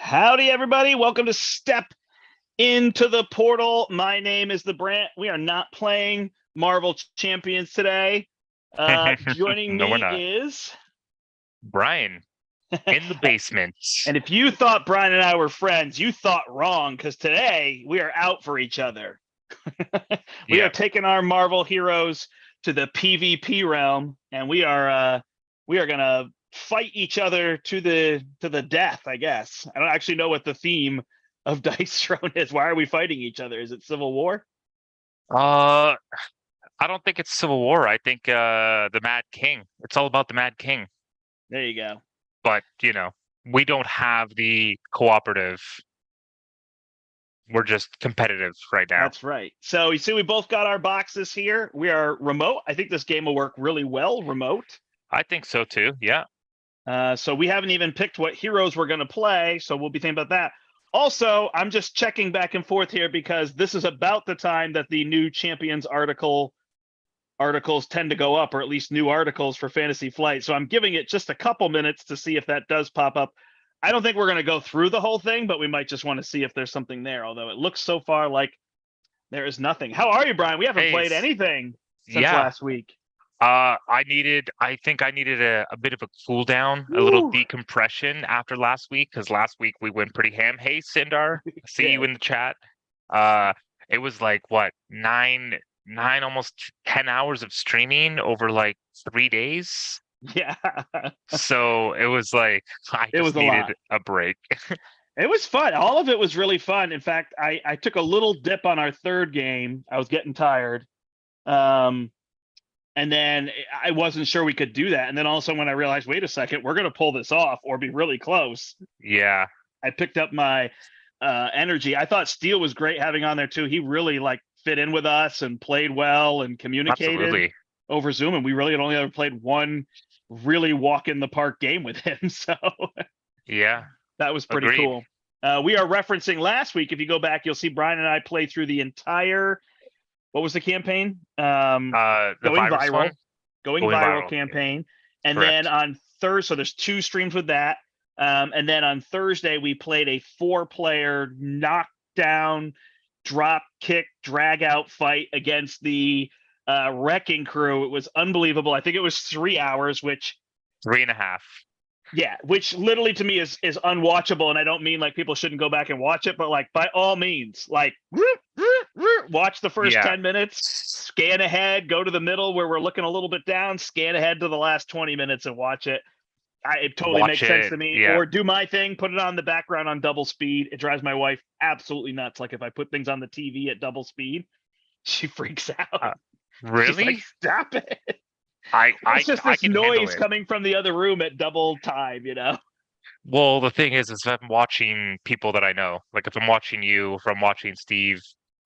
Howdy, everybody. Welcome to Step into the Portal. My name is the Brandt. We are not playing Marvel Champions today. Joining No, we're me not. is... Brian in the basement. And if you thought Brian and I were friends, you thought wrong, because today we are out for each other. We are Yeah, taking our Marvel heroes to the PvP realm, and we are gonna fight each other to the death, I guess. I don't actually know what the theme of Dice Throne is. Why are we fighting each other? Is it Civil War? uh, I don't think it's Civil War. I think the Mad King. It's all about the Mad King. There you go. But we don't have the cooperative. We're just competitive right now. That's right. So you see, we both got our boxes here. We are remote. I think this game will work really well remote. I think so too. Yeah. So we haven't even picked what heroes we're going to play, so we'll be thinking about that. Also, I'm just checking back and forth here because this is about the time that the new Champions articles tend to go up, or at least new articles for Fantasy Flight. So I'm giving it just a couple minutes to see if that does pop up. I don't think we're going to go through the whole thing, but we might just want to see if there's something there, although it looks so far like there is nothing. How are you, Brian? We haven't Hey, played anything since yeah. last week. I think I needed a bit of a cool down, a little Woo! decompression after last week, because last week we went pretty ham. Hey, Sindar, see you Yeah. in the chat. It was like what, nine, almost 10 hours of streaming over like 3 days. Yeah. So it was like I It was just a needed lot. a break. It was fun. All of it was really fun. In fact, I took a little dip on our third game. I was getting tired. And then I wasn't sure we could do that. And then all of a sudden when I realized, wait a second, we're going to pull this off or be really close, Yeah, I picked up my energy. I thought Steele was great having on there too. He really like fit in with us and played well and communicated absolutely. over Zoom. And we really had only ever played one really walk in the park game with him. So Yeah, that was pretty agreed. cool. We are referencing last week. If you go back, you'll see Brian and I play through the entire, what was the campaign? The Going virus viral, one going going viral viral. Yeah, campaign. And then correct. on Thursday, so there's two streams with that. And then on Thursday, we played a 4-player knockdown, drop kick, drag out fight against the Wrecking Crew. It was unbelievable. I think it was 3 hours, which 3.5. yeah, which literally to me is unwatchable, and I don't mean like people shouldn't go back and watch it, but like by all means, like watch the first Yeah, 10 minutes, scan ahead, go to the middle where we're looking a little bit down, scan ahead to the last 20 minutes and watch it. It totally watch makes sense it. to me. Yeah. Or do my thing, put it on the background on double speed. It drives my wife absolutely nuts. Like if I put things on the TV at double speed, she freaks out. Uh, She's like, really? stop it. I It's I just I this can handle noise it. coming from the other room at double time, you know? Well, the thing is if I'm watching people that I know, like if I'm watching you, if I'm watching Steve,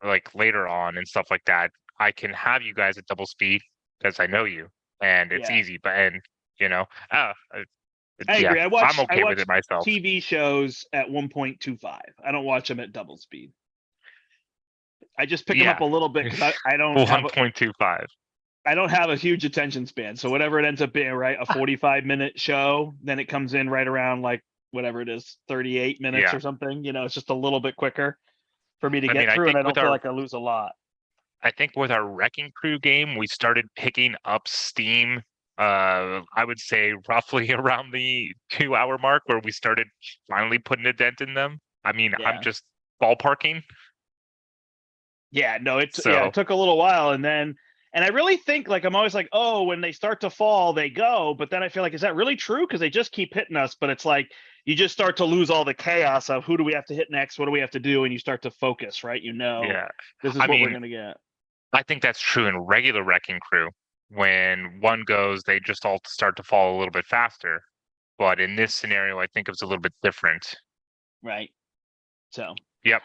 like later on and stuff like that, I can have you guys at double speed because I know you and it's Yeah. easy. But and you know, I yeah, agree. I I'm watch I okay with watch it myself. TV shows at 1.25. I don't watch them at double speed. I just pick them up Yeah, a little bit because I don't have 1.25. I don't have a huge attention span. So whatever it ends up being, right, a 45-minute show, then it comes in right around like whatever it is, 38 minutes Yeah, or something. You know, it's just a little bit quicker for me to I mean, get through, and I don't feel like I lose a lot. I think with our Wrecking Crew game, we started picking up steam. I would say roughly around the 2 hour mark where we started finally putting a dent in them. I mean, I'm Yeah. just ballparking. Yeah, no, it So took a little while, and I really think like I'm always like, oh, when they start to fall, they go. But then I feel like, is that really true? Because they just keep hitting us. But it's like you just start to lose all the chaos of who do we have to hit next? What do we have to do? And you start to focus, right? You know, yeah, this is I what we're mean, gonna get. I think that's true in regular Wrecking Crew. When one goes, they just all start to fall a little bit faster. But in this scenario, I think it was a little bit different. Right. So Yep.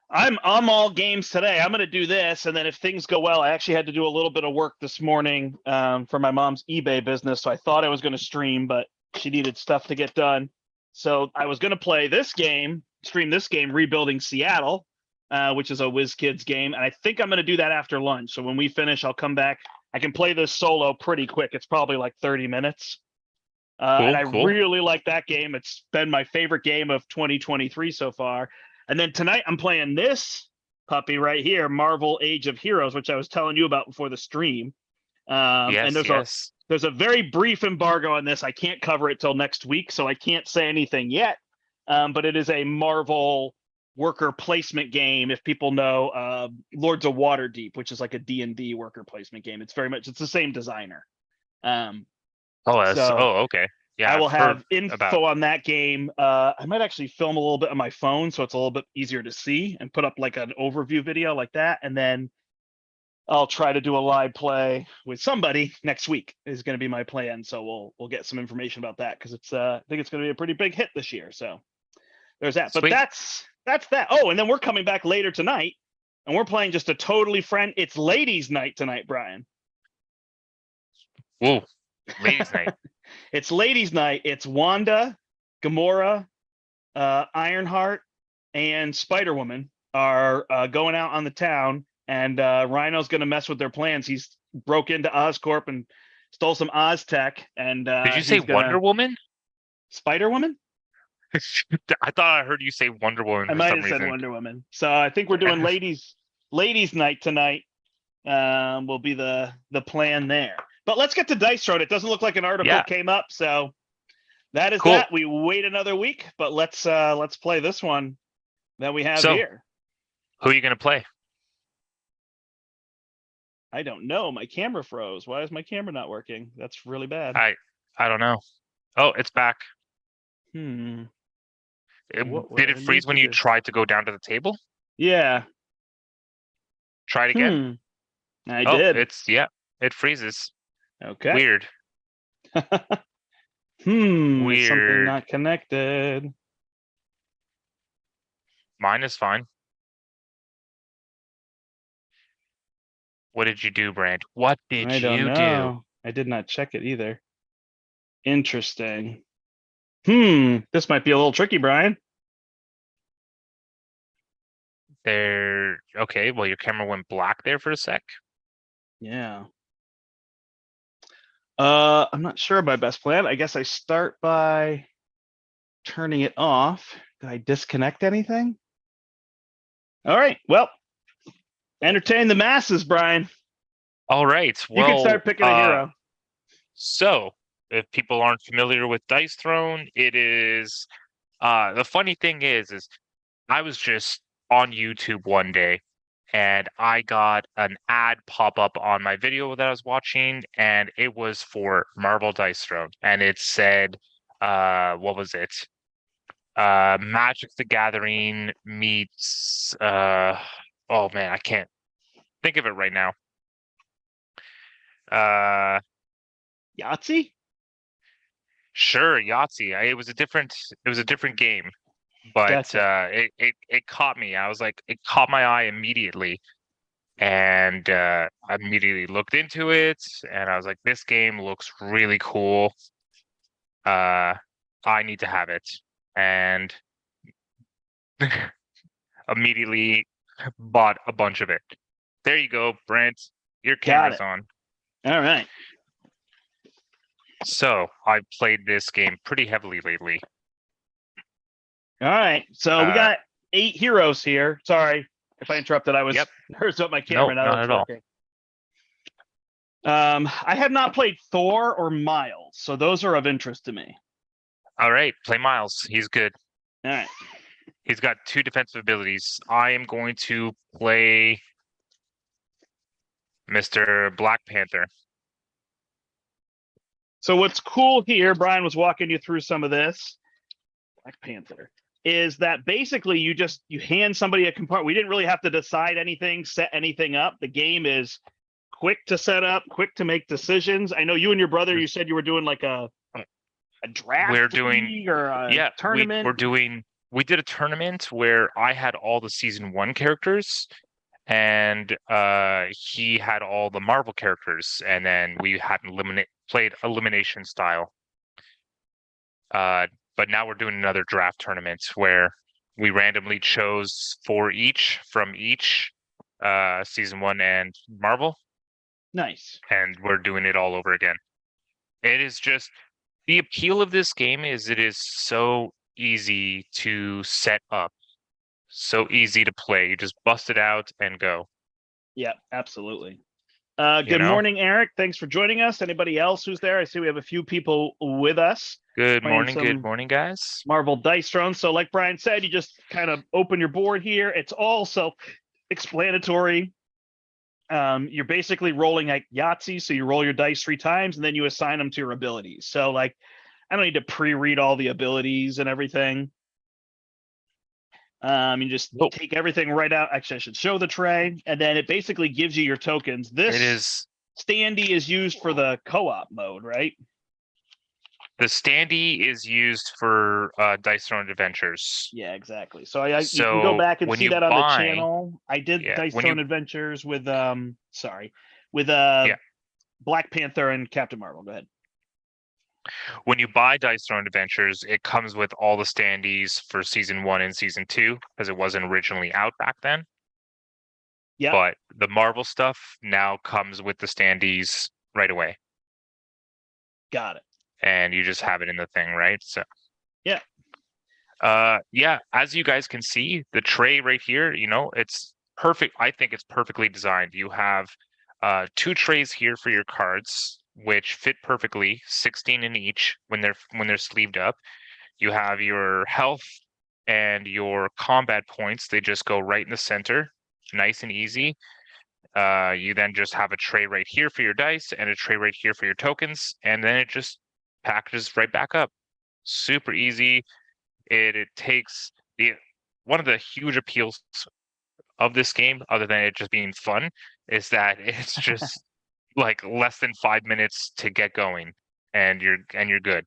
I'm all games today. I'm gonna do this, and then if things go well, I actually had to do a little bit of work this morning for my mom's eBay business. So I thought I was gonna stream, but she needed stuff to get done. So I was gonna play this game, stream this game, Rebuilding Seattle, which is a WizKids game, and I think I'm gonna do that after lunch. So when we finish, I'll come back. I can play this solo pretty quick. It's probably like 30 minutes. And I Cool. really like that game. It's been my favorite game of 2023 so far. And then tonight I'm playing this puppy right here, Marvel Age of Heroes, which I was telling you about before the stream. And Yes. there's a very brief embargo on this. I can't cover it till next week, so I can't say anything yet. But it is a Marvel worker placement game. If people know Lords of Waterdeep, which is like a D&D worker placement game, it's the same designer. So Okay. Yeah, I will I've heard have about. info on that game. I might actually film a little bit on my phone, so it's a little bit easier to see, and put up like an overview video like that, and then I'll try to do a live play with somebody next week is going to be my plan. So we'll get some information about that, because I think it's going to be a pretty big hit this year. So there's that. But Sweet. that's that. Oh, and then we're coming back later tonight, and we're playing just a totally friend. It's ladies' night tonight, Brian. Whoa. Ladies' night. It's ladies' night. It's Wanda, Gamora, Ironheart, and Spider Woman are going out on the town, and Rhino's going to mess with their plans. He's broke into Oscorp and stole some Oztech, and Did you say Wonder Woman? Spider Woman? I thought I heard you say Wonder Woman I for might some have said reason. Wonder Woman. So I think we're doing ladies' night tonight. Will be the plan there. But let's get to Dice Throne. It doesn't look like an article Yeah. came up, so that is Cool. that. We wait another week, but let's play this one that we have here. Who are you gonna play? I don't know. My camera froze. Why is my camera not working? That's really bad. I don't know. Oh, it's back. What Did I it freeze need when to you do? tried to go down to the table? Yeah. Try it again. I did. It freezes. Okay. Weird. Something Weird. not connected. Mine is fine. What did you do, Brandt? What did I don't you do? know. I did not check it either. Interesting. This might be a little tricky, Brian. Okay, well, your camera went black there for a sec. Yeah. I'm not sure my best plan. I guess I start by turning it off. Did I disconnect anything? All right. Well, entertain the masses, Brian. All right. You can start picking a hero. So, if people aren't familiar with Dice Throne, it is the funny thing is I was just on YouTube one day and I got an ad pop up on my video that I was watching, and it was for Marvel Dice Throne, and it said, what was it? Magic the Gathering meets oh man, I can't think of it right now. Yahtzee? Sure, Yahtzee. It was a different game, but Gotcha. it caught me. I was like, it caught my eye immediately, and I immediately looked into it, and I was like, this game looks really cool. I need to have it, and immediately bought a bunch of it. There you go, Brent. Your camera's on. All right. So I've played this game pretty heavily lately. All right. So we got 8 heroes here. Sorry if I interrupted. I was nervous about my camera. No, not at all. I have not played Thor or Miles, so those are of interest to me. All right, play Miles. He's good. All right. He's got 2 defensive abilities. I am going to play Mr. Black Panther. So what's cool here, Brian was walking you through some of this, Black Panther, is that basically you hand somebody a compartment. We didn't really have to decide anything, set anything up. The game is quick to set up, quick to make decisions. I know you and your brother, you said you were doing like a draft league or a tournament. We did a tournament where I had all the season 1 characters, and he had all the Marvel characters, and then we had played elimination style. But now we're doing another draft tournament where we randomly chose 4 each from each season 1 and Marvel. Nice. And we're doing it all over again. It is just The appeal of this game is it is so easy to set up, so easy to play. You just bust it out and go. Yeah, absolutely. You Good know? morning, Eric. Thanks for joining us. Anybody else who's there? I see we have a few people with us Good playing morning, some guys. Marvel Dice Throne. So like Brian said, you just kind of open your board here. It's all self-explanatory. You're basically rolling like Yahtzee. So you roll your dice 3 times and then you assign them to your abilities. So like, I don't need to pre-read all the abilities and everything. You just Nope. take everything right out. Actually, I should show the tray, and then it basically gives you your tokens. This It is standee is used for the co-op mode, right? the standee is used for Dice Throne Adventures. Yeah, exactly. So you can go So back and when see you that on the buy, channel. I did yeah, Dice when you Throne Adventures with with Yeah. Black Panther and Captain Marvel. Go ahead. when you buy Dice Throne Adventures, it comes with all the standees for season 1 and season 2 because it wasn't originally out back then. Yeah, But the Marvel stuff now comes with the standees right away, got it. and you just have it in the thing, right? So Yeah. Yeah, as you guys can see, the tray right here, it's perfect. I think it's perfectly designed. You have 2 trays here for your cards, which fit perfectly, 16 in each when they're sleeved up. You have your health and your combat points. They just go right in the center, nice and easy. You then just have a tray right here for your dice and a tray right here for your tokens, and then it just packages right back up. Super easy. It takes one of the huge appeals of this game, other than it just being fun, is that it's just like less than 5 minutes to get going, and you're good.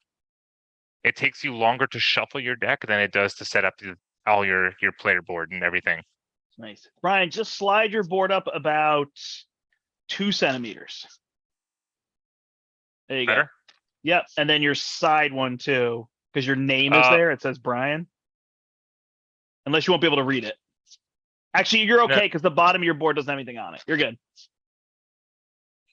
It takes you longer to shuffle your deck than it does to set up all your player board and everything. Nice. Brian, just slide your board up about 2 centimeters. There you go. Better? Yep, and then your side one too, because your name is there. It says Brian. Unless you won't be able to read it. Actually, you're okay because the bottom of your board doesn't have anything on it. You're good.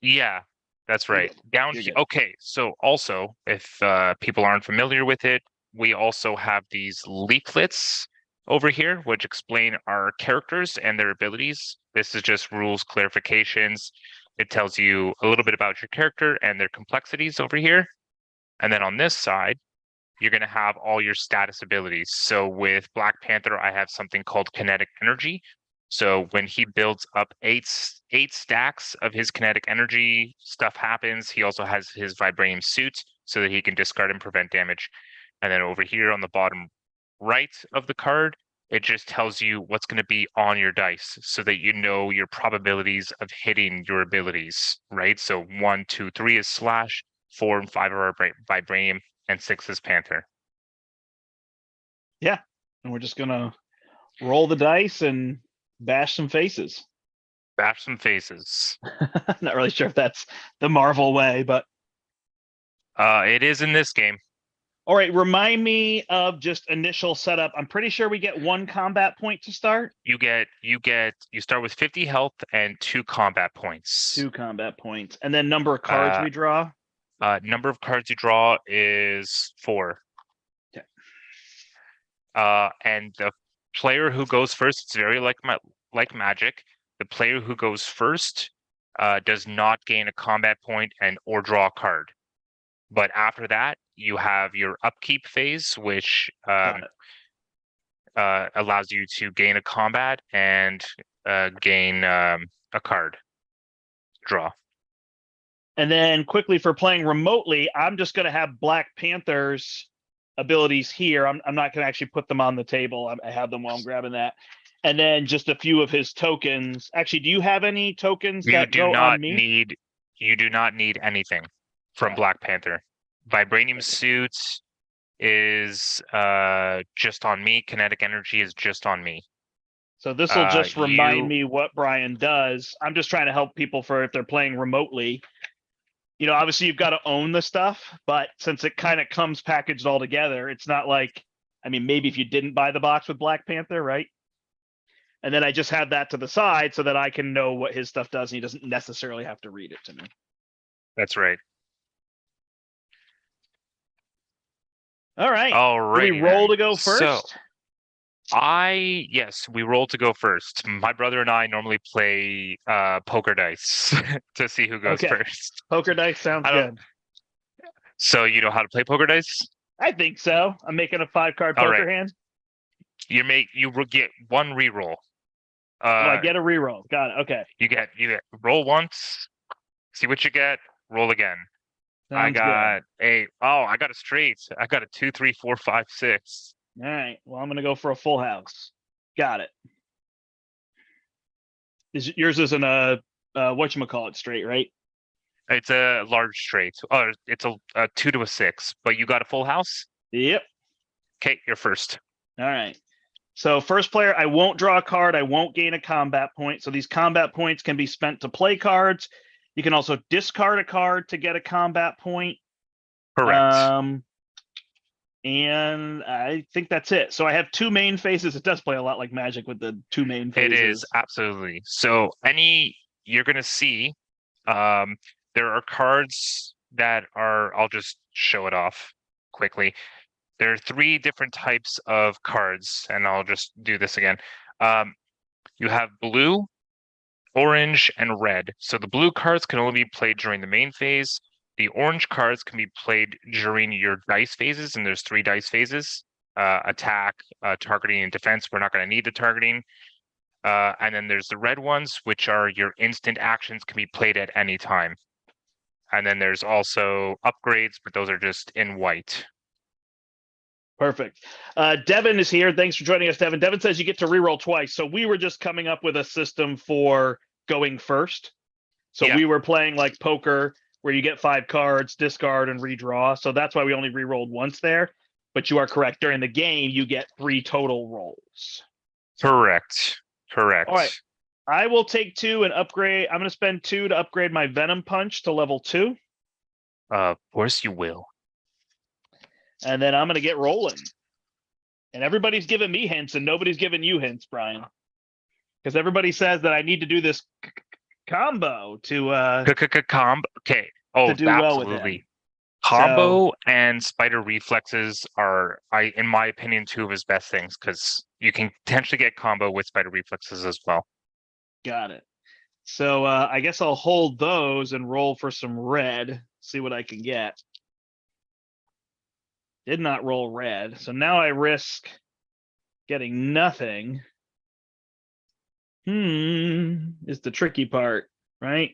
Yeah, that's right. Down You're here. good. Okay, so also, if people aren't familiar with it, we also have these leaflets over here, which explain our characters and their abilities. This is just rules clarifications. It tells you a little bit about your character and their complexities over here. And then on this side, you're going to have all your status abilities. So with Black Panther, I have something called kinetic energy. So when he builds up eight stacks of his kinetic energy, stuff happens. He also has his vibranium suit so that he can discard and prevent damage. And then over here on the bottom right of the card, it just tells you what's going to be on your dice so that you know your probabilities of hitting your abilities, right? So 1, 2, 3 is slash, 4 and 5 are vibranium, and 6 is Panther. Yeah. And we're just gonna roll the dice and bash some faces. Bash some faces. Not really sure if that's the Marvel way, but It is in this game. all right, remind me of just initial setup. I'm pretty sure we get 1 combat point to start. You start with 50 health and 2 combat points. 2 combat points. And then number of cards we draw. Number of cards you draw is 4. Okay. And the player who goes first, it's very like Magic. The player who goes first does not gain a combat point or draw a card. But after that, you have your upkeep phase, which allows you to gain a combat and gain a card draw. And then quickly for playing remotely, I'm just going to have Black Panther's abilities here. I'm not going to actually put them on the table. I have them while I'm grabbing that. And then just a few of his tokens. Actually, do you have any tokens that go on me? You do not need anything from Black Panther. Vibranium suit is just on me. Kinetic energy is just on me. So this will just remind me what Brian does. I'm just trying to help people for if they're playing remotely. Obviously you've got to own the stuff, but since it kind of comes packaged all together, it's not like, maybe if you didn't buy the box with Black Panther, right? And then I just have that to the side so that I can know what his stuff does and he doesn't necessarily have to read it to me. That's right. All right. Do Alrighty we roll then. to go So first? yes, we roll to go first. My brother and I normally play poker dice to see who goes Okay. first. Poker dice sounds I don't. good. So you know how to play poker dice? I think so. I'm making a 5-card All right. poker hand. You will get one reroll. Oh, I get a reroll. Got it. Okay. You get roll once, see what you get, roll again. I Sounds good. got I got a straight. I got a 2, 3, 4, 5, 6. All right. Well, I'm gonna go for a full house. Got it. Yours isn't a whatchamacallit straight, right? It's a large straight. Oh, it's a 2 to a 6, but you got a full house? Yep. Okay, you're first. All right. So first player, I won't draw a card. I won't gain a combat point. So these combat points can be spent to play cards. You can also discard a card to get a combat point. Correct. And I think that's it. So I have 2 main phases. It does play a lot like Magic with the 2 main It phases. is absolutely. So you're gonna see there are cards that are, I'll just show it off quickly. There are 3 different types of cards, and I'll just do this again. You have blue, orange, and red. So the blue cards can only be played during the main phase. The orange cards can be played during your dice phases, and there's 3 dice phases: attack, targeting, and defense. We're not going to need the targeting. And then there's the red ones, which are your instant actions, can be played at any time. And then there's also upgrades, but those are just in white. Perfect. Devin is here. Thanks for joining us, Devin. Devin says you get to reroll twice. So we were just coming up with a system for going first. So we were playing like poker, where you get 5 cards, discard, and redraw. So that's why we only rerolled once there. But you are correct. During the game, you get 3 total rolls. Correct. All right. I will take 2 and upgrade. I'm going to spend 2 to upgrade my Venom Punch to level 2. Of course you will. And then I'm going to get rolling. And everybody's giving me hints, and nobody's giving you hints, Brian. Because everybody says that I need to do this combo to combo. Okay. Oh, to do well with absolutely. him. Combo and spider reflexes are, in my opinion, 2 of his best things, because you can potentially get combo with spider reflexes as well. Got it. So I guess I'll hold those and roll for some red, see what I can get. Did not roll red, so now I risk getting nothing. Is the tricky part, right?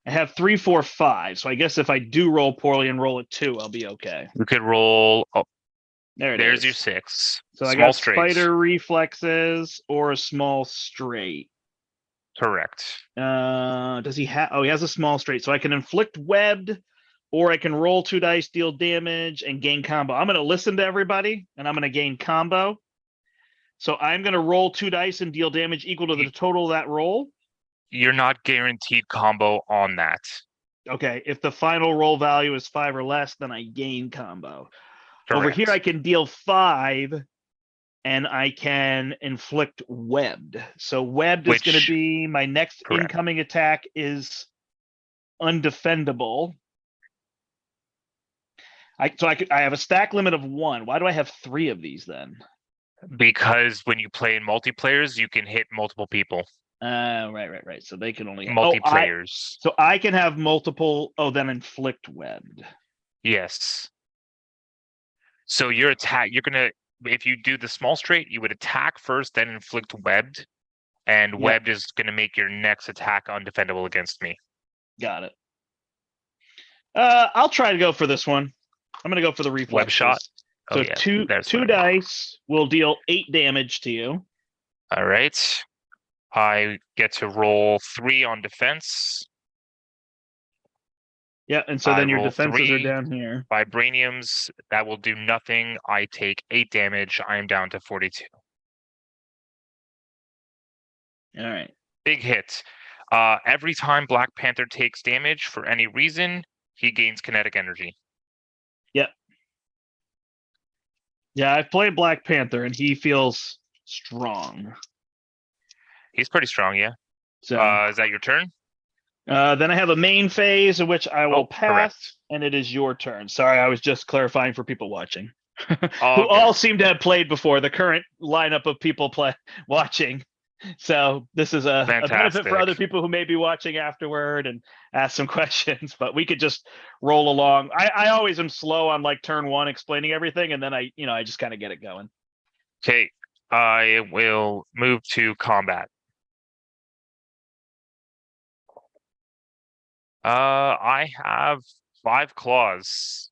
I have 3, 4, 5, so I guess if I do roll poorly and roll a 2, I'll be okay. You could roll. Oh, there's your 6. So small I got straight. spider reflexes or a small straight. Correct. Does he have? Oh, he has a small straight, so I can inflict webbed, or I can roll 2 dice, deal damage, and gain combo. I'm going to listen to everybody, and I'm going to gain combo. So I'm going to roll 2 dice and deal damage equal to the total of that roll. You're not guaranteed combo on that. Okay, if the final roll value is 5 or less, then I gain combo. Correct. Over here, I can deal 5, and I can inflict webbed. So webbed is going to be my next incoming attack is undefendable. I have a stack limit of 1. Why do I have 3 of these then? Because when you play in multiplayers, you can hit multiple people. Right. So they can only have multiplayers. So I can have multiple. Oh, then inflict webbed. Yes. So your attack, if you do the small straight, you would attack first, then inflict webbed, and webbed is gonna make your next attack undefendable against me. Got it. I'll try to go for this one. I'm gonna go for the reflex web shot. So two dice will deal 8 damage to you. All right. I get to roll 3 on defense. Yeah, and so then your defenses are down here. Vibraniums, that will do nothing. I take 8 damage. I am down to 42. All right. Big hit. Every time Black Panther takes damage for any reason, he gains kinetic energy. Yep. Yeah, I've played Black Panther, and he feels strong. He's pretty strong, yeah. So, is that your turn? Then I have a main phase in which I will Oh, correct. pass, and it is your turn. Sorry, I was just clarifying for people watching, who All all good. seem to have played before. The current lineup of people watching. So this is a benefit for other Fantastic. people who may be watching afterward and ask some questions. But we could just roll along. I always am slow on like turn one explaining everything, and then I just kind of get it going. Okay, I will move to combat. I have 5 claws.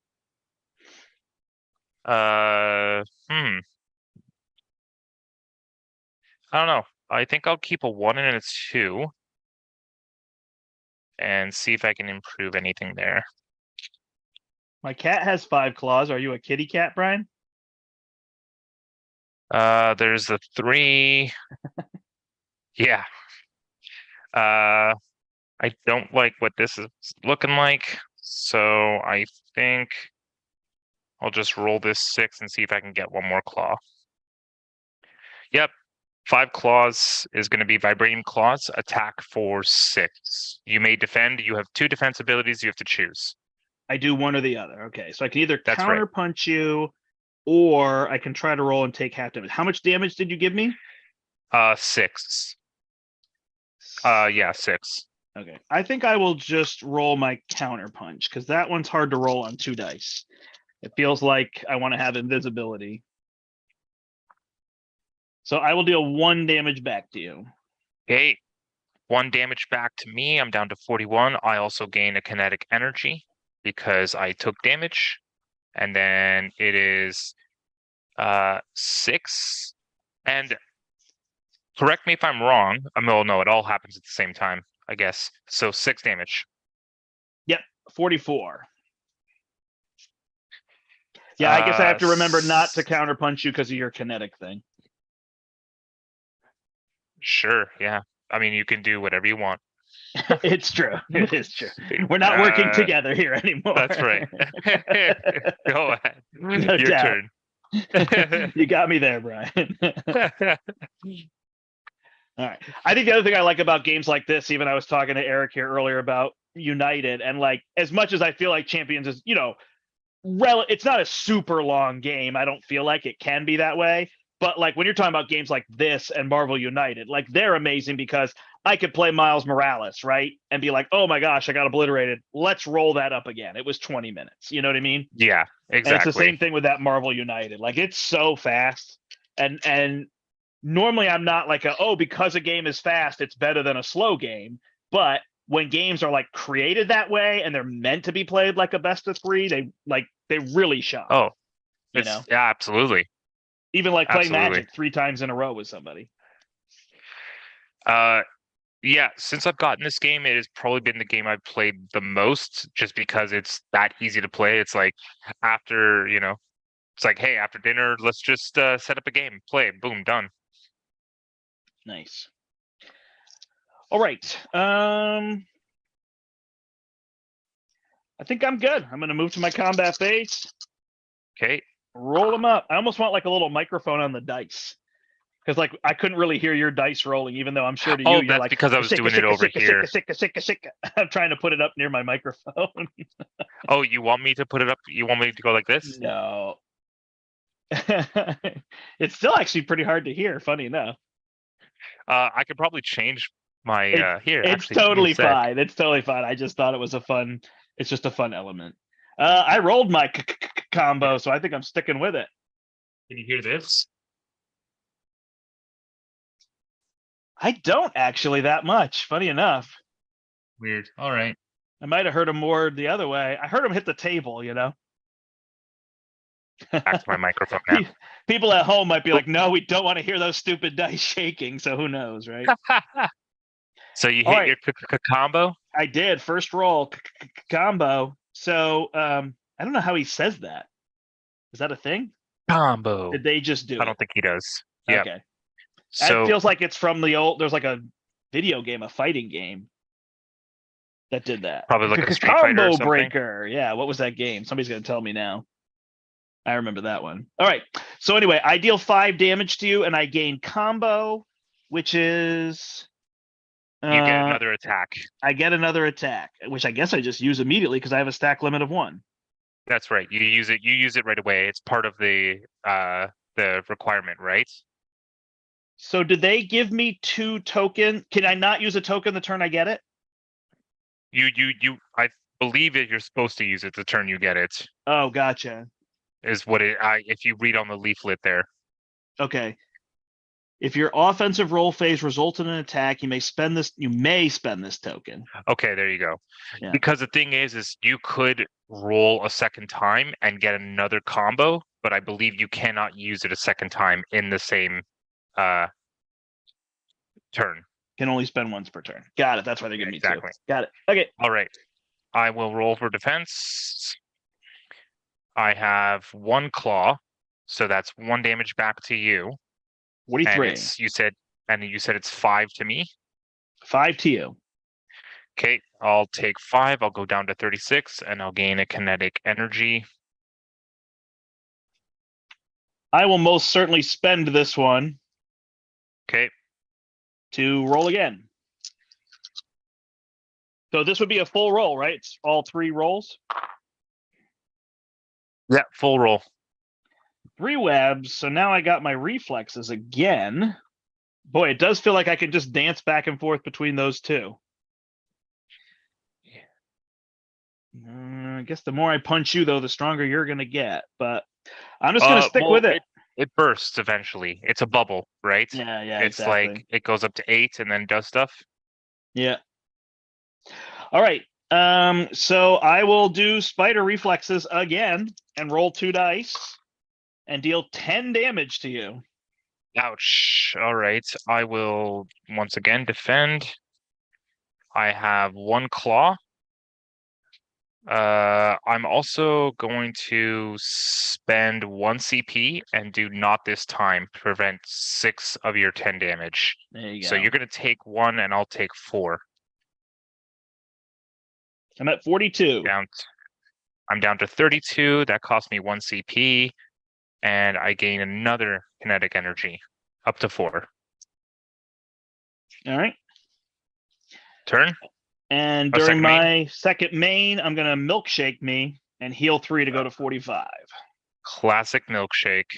Uh, hmm. I don't know. I think I'll keep a 1 and a 2 and see if I can improve anything there. My cat has 5 claws. Are you a kitty cat, Brian? There's the 3. Yeah. I don't like what this is looking like, so I think I'll just roll this 6 and see if I can get 1 more claw. Yep. 5 claws is going to be Vibranium Claws, attack for 6. You may defend. You have 2 defense abilities you have to choose. I do one or the other. Okay, so I can either That's right. counter punch you, or I can try to roll and take half damage. How much damage did you give me? 6. Yeah, 6. Okay, I think I will just roll my counter punch because that one's hard to roll on 2 dice. It feels like I want to have invisibility. So I will deal 1 damage back to you. Okay. 1 damage back to me. I'm down to 41. I also gain a kinetic energy because I took damage. And then it is 6. And correct me if I'm wrong. Well, no, it all happens at the same time, I guess. So 6 damage. Yep, 44. Yeah, I guess I have to remember not to counter punch you because of your kinetic thing. Sure, yeah. I mean, you can do whatever you want. It's true. It is true. We're not working together here anymore. That's right. Go ahead. No Your doubt. turn. You got me there, Brian. All right. I think the other thing I like about games like this, even I was talking to Eric here earlier about United, and like as much as I feel like Champions is, it's not a super long game. I don't feel like it can be that way. But like when you're talking about games like this and Marvel United, like they're amazing because I could play Miles Morales, right? And be like, oh my gosh, I got obliterated. Let's roll that up again. It was 20 minutes. You know what I mean? Yeah, And it's the exactly. same thing with that Marvel United. Like it's so fast. And normally I'm not like because a game is fast, it's better than a slow game. But when games are like created that way and they're meant to be played like a best of 3, they really shine. Oh, yeah, absolutely. Even like playing Absolutely. Magic 3 times in a row with somebody. Yeah, since I've gotten this game, it has probably been the game I've played the most just because it's that easy to play. It's like after, it's like, hey, after dinner, let's just set up a game, play, boom, done. Nice. All right. I think I'm good. I'm going to move to my combat phase. Okay. Roll them up. I almost want like a little microphone on the dice. Because like I couldn't really hear your dice rolling, even though I'm sure to you're that's like because I was doing it over here. I'm trying to put it up near my microphone. Oh, you want me to put it up? You want me to go like this? No. It's still actually pretty hard to hear, funny enough. I could probably change my here. It's actually, give me a totally sec. fine. It's totally fine. I just thought it was it's just a fun element. I rolled my combo, so I think I'm sticking with it. Can you hear this? I don't actually that much, funny enough. Weird. All right. I might have heard him more the other way. I heard him hit the table, Back to my microphone now. People at home might be like, no, we don't want to hear those stupid dice shaking. So who knows, right? So you All hit right. your combo? I did. First roll combo. So I don't know how he says that. Is that a thing? Combo. Did they just do it? I don't think he does. Yeah. Okay. So it feels like it's from the old. There's like a video game, a fighting game that did that. Probably like a Street Fighter or Combo something. Breaker. Yeah. What was that game? Somebody's gonna tell me now. I remember that one. All right. So anyway, I deal 5 damage to you, and I gain combo, which is You get Uh, another attack. I get another attack, which I guess I just use immediately because I have a stack limit of 1. That's right. You use it. You use it right away. It's part of the requirement, right? So did they give me 2 token? Can I not use a token the turn I get it? I believe that you're supposed to use it the turn you get it. Oh, gotcha. Is what if you read on the leaflet there. Okay. If your offensive roll phase results in an attack, you may spend this token. Okay, there you go. Yeah. Because the thing is you could roll a second time and get another combo, but I believe you cannot use it a second time in the same turn. Can only spend once per turn. Got it. That's why they're giving me 2. Exactly. Got it. Okay. All right. I will roll for defense. I have 1 claw, so that's 1 damage back to you. 43. And you said it's 5 to me. 5 to you. Okay, I'll take 5. I'll go down to 36, and I'll gain a kinetic energy. I will most certainly spend this one Okay, to roll again. So this would be a full roll, right? It's all 3 rolls. yeah, full roll. 3 webs. So now I got my reflexes again. Boy, it does feel like I could just dance back and forth between those 2. I guess the more I punch you, though, the stronger you're going to get. But I'm just going to stick with it. It bursts eventually. It's a bubble, right? Yeah, It's exactly. like it goes up to 8 and then does stuff. Yeah. All right. So I will do spider reflexes again and roll 2 dice and deal 10 damage to you. Ouch. All right. I will once again defend. I have 1 claw. I'm also going to spend 1 CP and do not this time to prevent 6 of your 10 damage. There you go. So you're going to take 1 and I'll take 4. I'm at 42. I'm down to 32. That cost me 1 CP. And I gain another kinetic energy up to 4. All right. Turn. And Oh, during second my second main, I'm going to milkshake me and heal 3 to go to 45. Classic milkshake.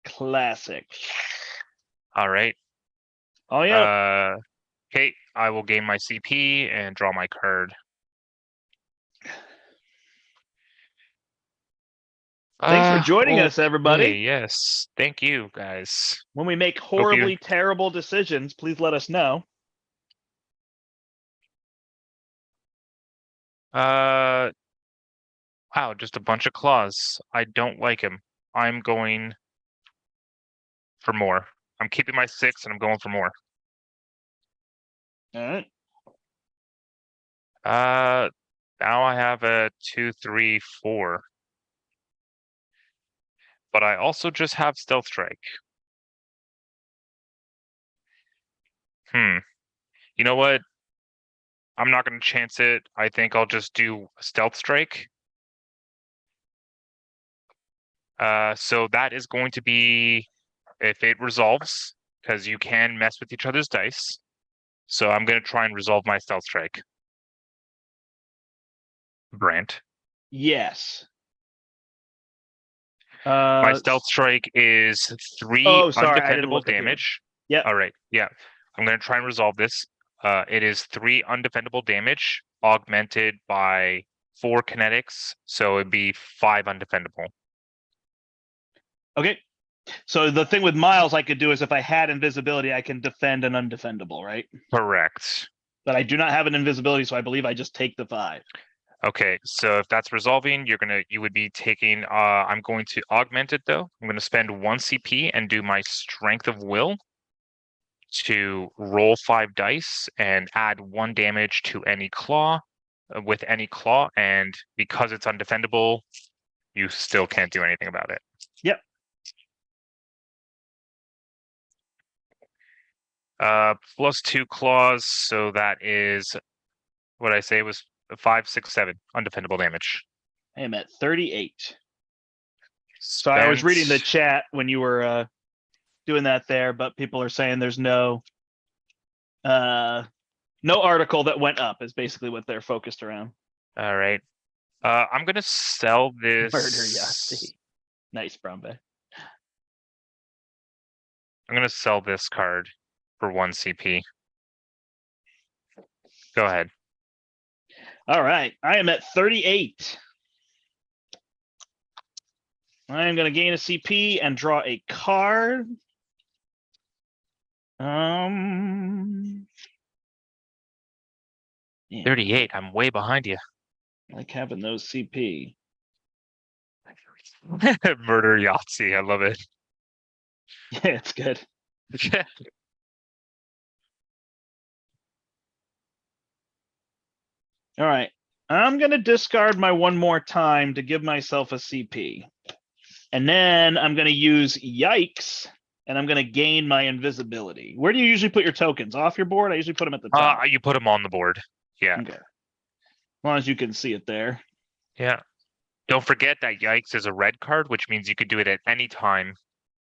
Classic. All right. Oh, yeah. Okay, I will gain my CP and draw my card. Thanks for joining us, everybody. Okay, yes, thank you, guys. When we make horribly terrible decisions, please let us know. Wow, just a bunch of claws. I don't like him. I'm going for more. I'm keeping my 6 and I'm going for more. All right. Now I have a 2, 3, 4. But I also just have Stealth Strike. You know what? I'm not going to chance it. I think I'll just do Stealth Strike. So that is going to be, if it resolves, because you can mess with each other's dice. So I'm going to try and resolve my Stealth Strike. Brandt. Yes. My Stealth Strike is 3 undefendable damage. Yeah. All right. Yeah. I'm going to try and resolve this. It is 3 undefendable damage augmented by 4 kinetics. So it'd be 5 undefendable. Okay. So the thing with Miles I could do is if I had invisibility, I can defend an undefendable, right? Correct. But I do not have an invisibility, so I believe I just take the 5. Okay, so if that's resolving, you would be taking, I'm going to augment it though. I'm going to spend 1 CP and do my Strength of Will to roll 5 dice and add 1 damage to any claw, with any claw, and because it's undefendable, you still can't do anything about it. Yep. Plus 2 claws, so that is what I say was 5, 6, 7 undefendable damage. I am at 38. So I was reading the chat when you were doing that there, but people are saying there's no No article that went up is basically what they're focused around. All right. I'm gonna sell this. Murder Yahtzee. Nice, Bromby. I'm gonna sell this card for 1 CP. Go ahead. All right. I am at 38. I am going to gain a CP and draw a card. Yeah, 38. I'm way behind you. I like having those CP. Murder Yahtzee. I love it. Yeah, it's good. All right. I'm going to discard my one more time to give myself a CP. And then I'm going to use Yikes, and I'm going to gain my invisibility. Where do you usually put your tokens? Off your board? I usually put them at the top. You put them on the board. Yeah. Okay. As long as you can see it there. Yeah. Don't forget that Yikes is a red card, which means you could do it at any time,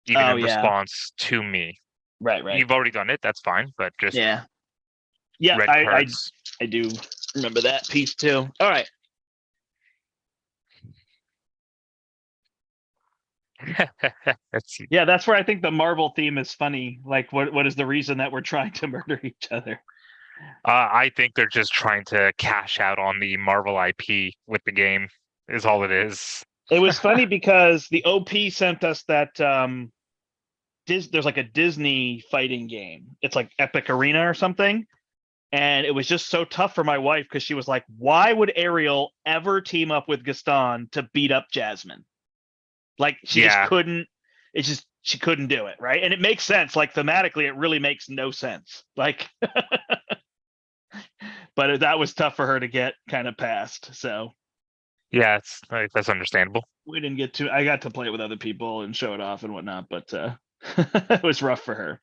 even in response to me. Right. You've already done it. That's fine, but just yeah, red cards. I do remember that piece too. All right. Yeah, that's where I think the Marvel theme is funny. Like, what is the reason that we're trying to murder each other? I think they're just trying to cash out on the Marvel IP with the game, is all it is. It was funny because the OP sent us that there's like a Disney fighting game. It's like Epic Arena or something. And it was just so tough for my wife because she was like, why would Ariel ever team up with Gaston to beat up Jasmine? Like she just couldn't, she couldn't do it, right? And it makes sense. Like thematically, it really makes no sense. Like but that was tough for her to get kind of past. So yeah, that's understandable. We didn't get to, I got to play it with other people and show it off and whatnot, but it was rough for her.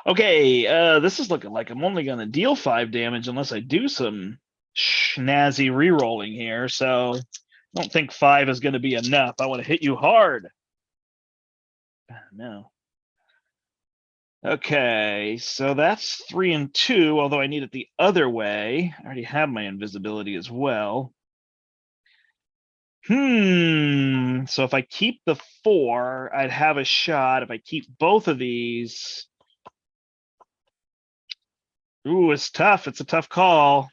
Okay, this is looking like I'm only going to deal 5 damage unless I do some snazzy re-rolling here. So I don't think 5 is going to be enough. I want to hit you hard. No. Okay, so that's 3 and 2, although I need it the other way. I already have my invisibility as well. So if I keep the 4, I'd have a shot. If I keep both of these, ooh, it's tough. It's a tough call.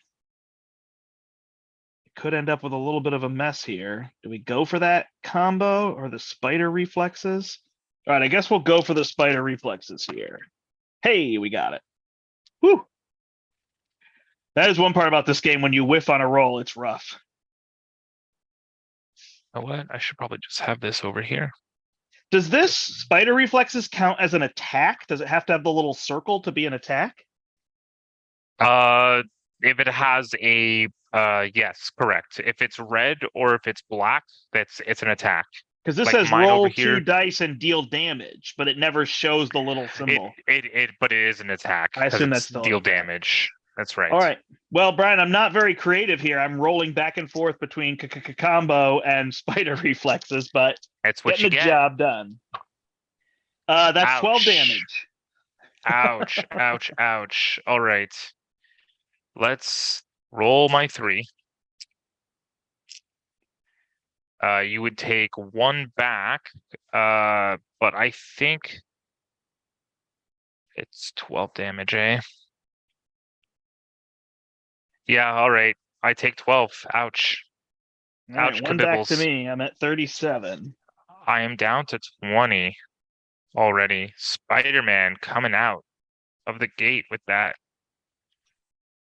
It could end up with a little bit of a mess here. Do we go for that combo or the spider reflexes? All right, I guess we'll go for the spider reflexes here. Hey, we got it. Whew. That is one part about this game. When you whiff on a roll, it's rough. You know what? I should probably just have this over here. Does this spider reflexes count as an attack? Does it have to have the little circle to be an attack? If it has a yes, correct. If it's red or if it's black, it's an attack. Because this Like says mine roll over here. 2 dice and deal damage, but it never shows the little symbol. But it is an attack. I assume that's it's still deal an attack. damage. That's right. All right. Well, Brian, I'm not very creative here. I'm rolling back and forth between combo and spider reflexes, but that's what getting the job done. That's ouch. 12 damage. Ouch, ouch, ouch. All right. Let's roll my 3. You would take 1 back, but I think it's 12 damage, eh? Yeah, all right. I take 12. Ouch. All right, Ouch, one back to kabibbles. me. I'm at 37. I am down to 20 already. Spider-Man coming out of the gate with that.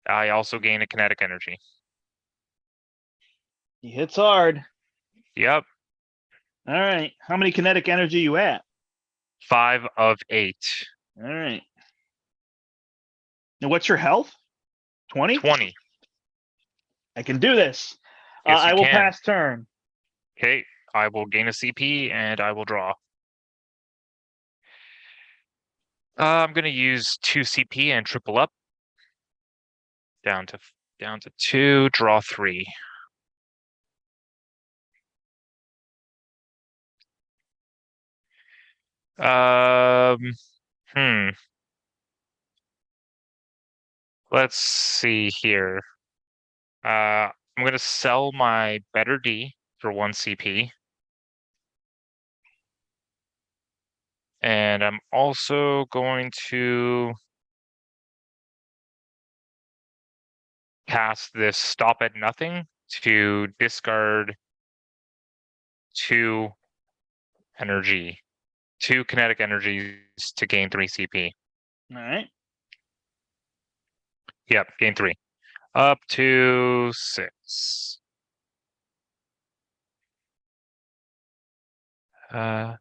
I also gain a kinetic energy. He hits hard. Yep. All right. How many kinetic energy you at? 5 of 8. All right. And what's your health? 20? 20. I can do this. Yes, I you will can. pass turn. Okay, I will gain a CP and I will draw. I'm gonna use 2 CP and triple up. Down to 2, draw 3. Hmm. Let's see here. I'm gonna sell my better D for 1 CP. And I'm also going to cast this stop at nothing to discard 2 energy, 2 kinetic energies to gain 3 CP. All right. Yep, gain 3. Up to 6. And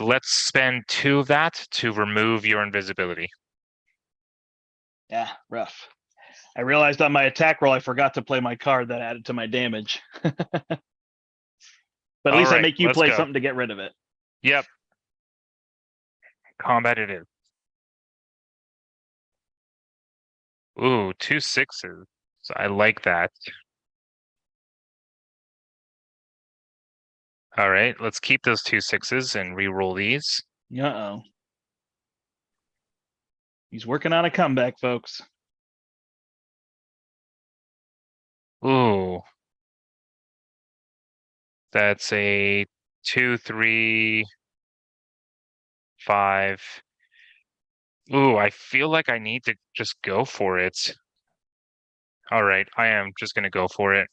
let's spend 2 of that to remove your invisibility. Yeah, rough. I realized on my attack roll I forgot to play my card that added to my damage. But at least I Alright, make you let's play go. something to get rid of it. Yep. Combat it is. Ooh, 2 6s. I like that. Alright, let's keep those 2 6s and re-roll these. Uh-oh. He's working on a comeback, folks. Ooh. That's a 2, 3, 5. Ooh, I feel like I need to just go for it. Alright, I am just gonna go for it.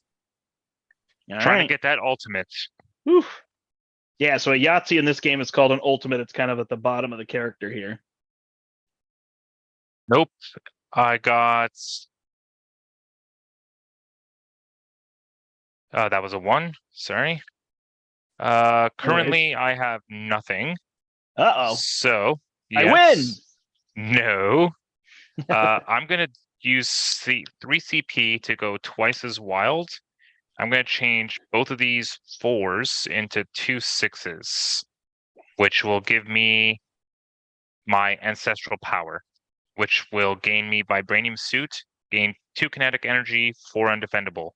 All Trying right. to get that ultimate. Whew. Yeah, so a Yahtzee in this game is called an ultimate. It's kind of at the bottom of the character here. Nope. I got... that was a 1. Sorry. Currently I have nothing. Uh-oh. So, I win! yes. No. I'm gonna use 3 CP to go twice as wild. I'm gonna change both of these 4s into 2 6s, which will give me my ancestral power, which will gain me Vibranium Suit, gain 2 kinetic energy, 4 undefendable.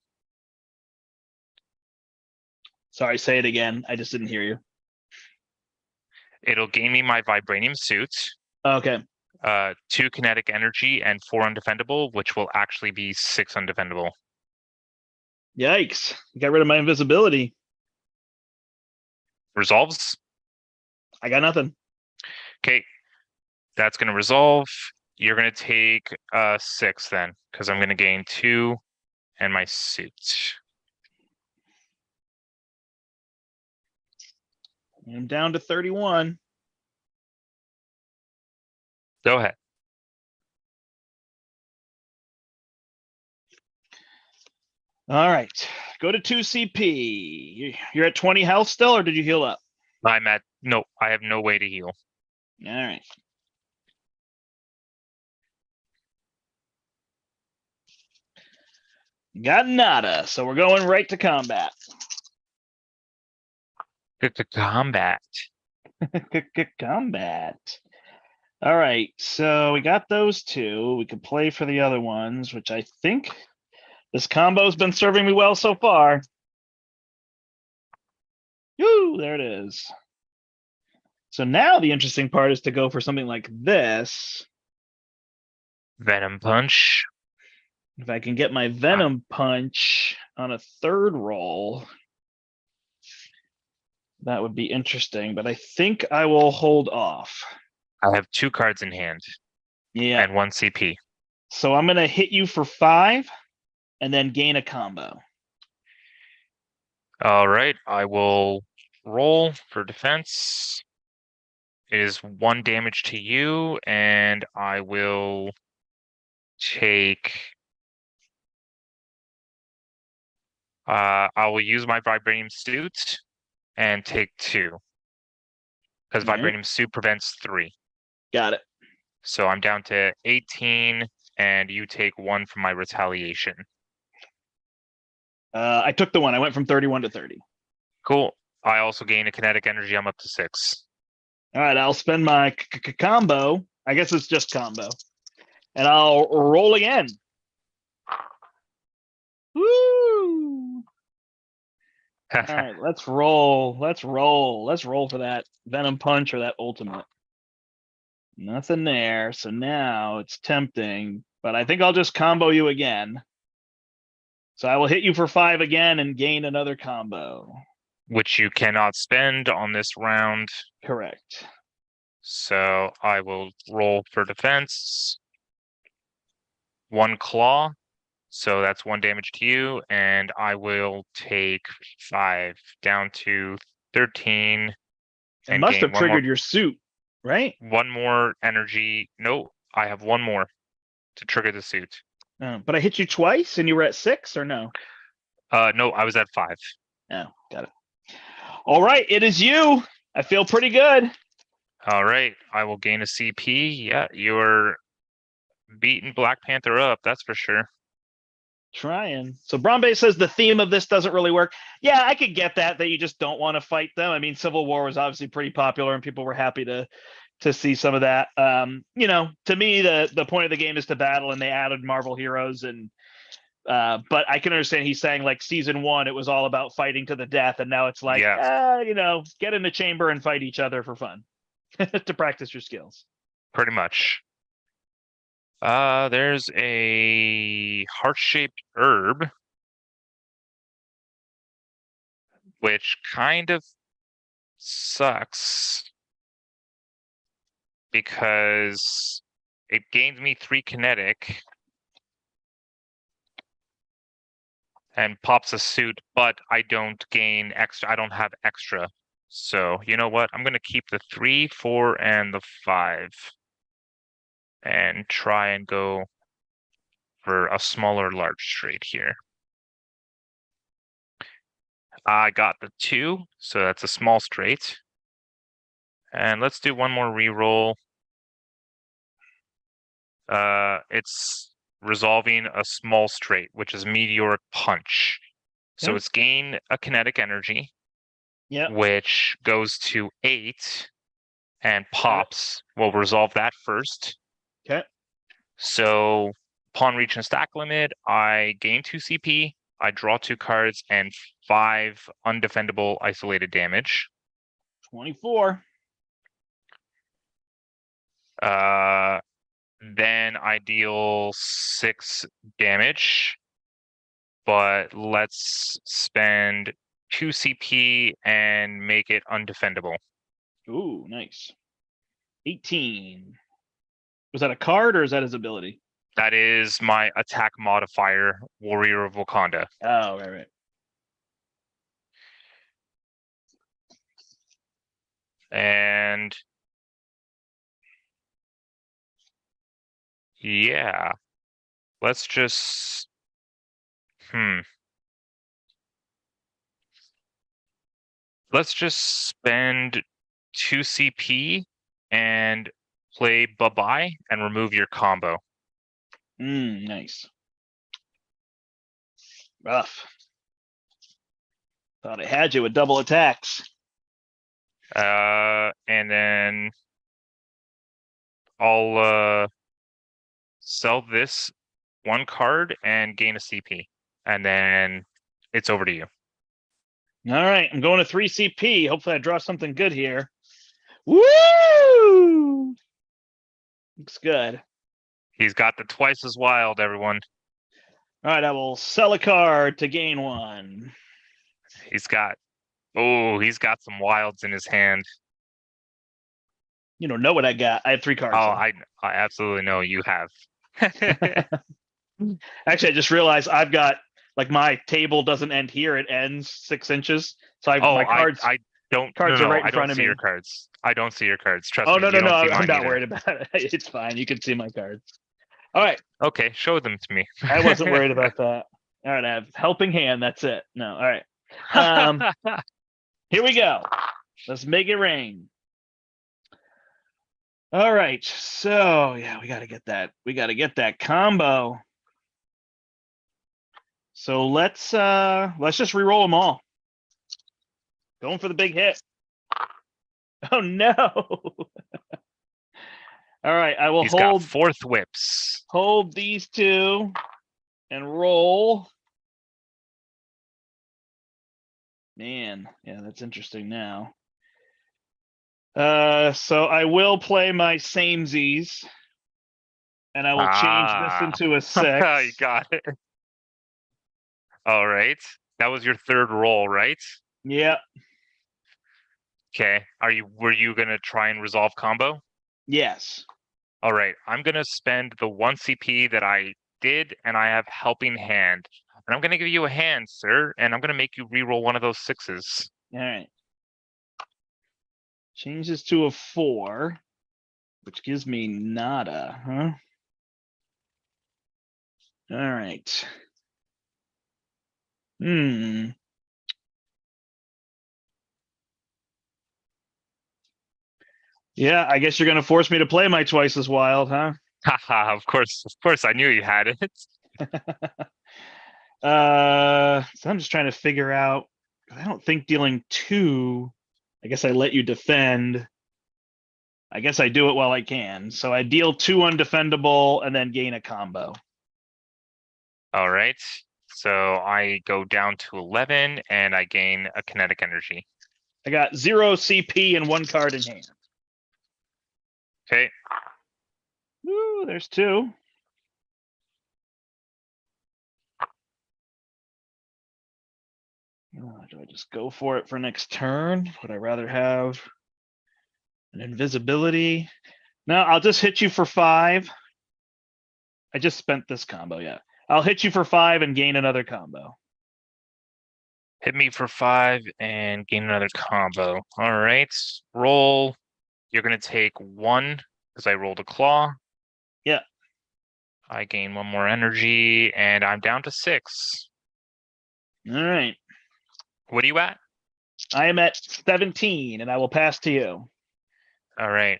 Sorry, say it again. I just didn't hear you. It'll gain me my Vibranium Suit, Okay. 2 kinetic energy, and 4 undefendable, which will actually be 6 undefendable. Yikes. Got rid of my invisibility. Resolves? I got nothing. Okay, that's going to resolve. You're going to take 6 then, because I'm going to gain 2 and my suit. I'm down to 31. Go ahead. All right. Go to 2 CP. You're at 20 health still, or did you heal up? I'm at... No, I have no way to heal. All right. Got nada, so we're going right to combat. Combat. Combat. All right, so we got those 2. We could play for the other ones, which I think this combo's been serving me well so far. Woo, there it is. So now the interesting part is to go for something like this. Venom Punch. If I can get my Venom Punch on a 3rd roll, that would be interesting, but I think I will hold off. I have 2 cards in hand. Yeah. And 1 CP. So I'm going to hit you for 5 and then gain a combo. All right, I will roll for defense. It is 1 damage to you, and I will take... I will use my Vibranium Suit and take 2. Because All right. Vibranium Suit prevents 3. Got it. So I'm down to 18, and you take 1 from my retaliation. I took the 1. I went from 31 to 30. Cool. I also gain a kinetic energy. I'm up to 6. All right, I'll spend my combo. I guess it's just combo. And I'll roll again. Woo! All right, let's roll. Let's roll. Let's roll for that Venom Punch or that ultimate. Nothing there. So now it's tempting, but I think I'll just combo you again. So I will hit you for 5 again and gain another combo. Which you cannot spend on this round. Correct. So I will roll for defense. 1 claw. So that's 1 damage to you, and I will take 5 down to 13. It And must gain have triggered your suit, right? 1 more energy. No, I have 1 more to trigger the suit. But I hit you twice and you were at 6 or no? No, I was at 5. Oh, got it. All right, it is you. I feel pretty good. All right, I will gain a CP. Yeah, you're beating Black Panther up, that's for sure. Trying. So Brombe says the theme of this doesn't really work. Yeah, I could get that you just don't want to fight them. I mean, Civil War was obviously pretty popular and people were happy to see some of that. You know, to me, the point of the game is to battle, and they added Marvel heroes and but I can understand he's saying like season 1, it was all about fighting to the death, and now it's like, Yeah. you know, get in the chamber and fight each other for fun to practice your skills. Pretty much. There's a heart-shaped herb, which kind of sucks because it gains me 3 kinetic and pops a suit, but I don't gain extra. I don't have extra. So you know what? I'm gonna keep the 3, 4, and the 5 and try and go for a smaller large straight here. I got the 2, so that's a small straight. And let's do 1 more reroll. It's resolving a small straight, which is meteoric punch. So Yeah. it's gain a kinetic energy, Yeah. which goes to 8 and pops. We'll resolve that first. Okay. So upon reaching a stack limit, I gain 2 CP, I draw 2 cards, and 5 undefendable isolated damage. 24. Then I deal 6 damage, but let's spend 2 CP and make it undefendable. Ooh, nice. 18. Was that a card or is that his ability? That is my attack modifier, Warrior of Wakanda. Oh, right. And yeah, let's just, let's just spend 2 CP and play bye-bye and remove your combo. Nice. Rough. Thought I had you with double attacks. And then I'll sell this 1 card and gain a CP, and then it's over to you. All right, I'm going to 3 CP. Hopefully I draw something good here. Woo! Looks good. He's got the twice as wild, everyone. All right, I will sell a card to gain 1. He's got some wilds in his hand. You don't know what I got. I have 3 cards. Oh, I absolutely know you have. Actually, I just realized I've got, like, my table doesn't end here; it ends 6 inches. So my cards. I don't. Cards No, are right in I front don't of see me. your cards. I don't see your cards. Trust Oh me. no, You don't see I'm mine not either. worried about it. It's fine. You can see my cards. All right. Okay, show them to me. I wasn't worried about that. All right, I have helping hand. That's it. No, all right. Here we go. Let's make it rain. All right. So yeah, we gotta get that. We gotta get that combo. So let's just re-roll them all. Going for the big hit. Oh no. All right, I will He's hold got 4th whips. hold these 2 and roll. Man, yeah, that's interesting now. So I will play my samesies. And I will change this Ah, into a you 6. got it. All right. That was your third roll, right? Yep. Okay. Were you gonna try and resolve combo? Yes. All right. I'm gonna spend the 1 CP that I did, and I have helping hand. And I'm gonna give you a hand, sir, and I'm gonna make you re-roll one of those 6s. All right. Change this to a 4, which gives me nada, huh? All right. Hmm. Yeah, I guess you're gonna force me to play my twice as wild, huh? Haha, of course, I knew you had it. So I'm just trying to figure out. I don't think dealing 2. I guess I let you defend. I guess I do it while I can. So I deal 2 undefendable and then gain a combo. All right. So I go down to 11 and I gain a kinetic energy. I got 0 CP and 1 card in hand. Okay. Ooh, there's 2. Do I just go for it for next turn? Would I rather have an invisibility? No, I'll just hit you for 5. I just spent this combo, yeah. I'll hit you for 5 and gain another combo. Hit me for 5 and gain another combo. All right. Roll. You're going to take 1 because I rolled a claw. Yeah. I gain 1 more energy and I'm down to 6. All right. What are you at? I am at 17 and I will pass to you. All right.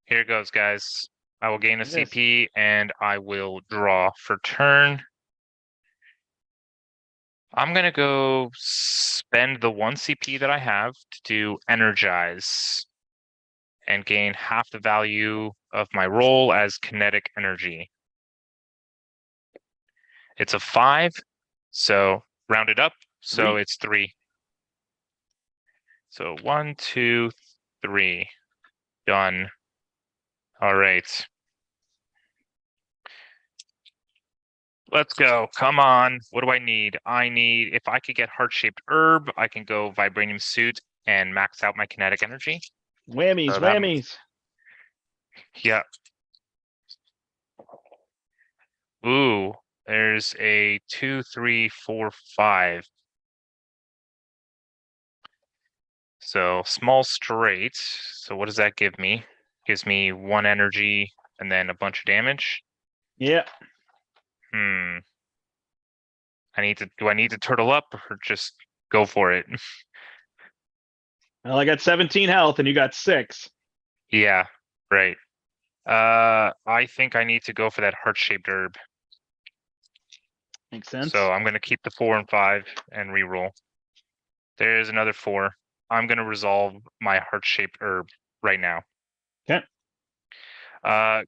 Here it goes, guys. I will gain a Yes. CP and I will draw for turn. I'm going to go spend the 1 CP that I have to do energize and gain half the value of my roll as kinetic energy. It's a 5, so round it up, so 3. it's 3. So 1, 2, 3. Done. All right. Let's go. Come on. What do I need? If I could get heart-shaped herb, I can go vibranium suit and max out my kinetic energy. Whammies, So whammies. Yeah. Ooh, there's a 2, 3, 4, 5. So small straight. So what does that give me? Gives me 1 energy and then a bunch of damage. Yeah. Do I need to turtle up or just go for it? Well, I got 17 health and you got 6. Yeah, right. I think I need to go for that heart-shaped herb. Makes sense. So I'm going to keep the 4 and 5 and reroll. There's another 4. I'm going to resolve my heart-shaped herb right now. Okay.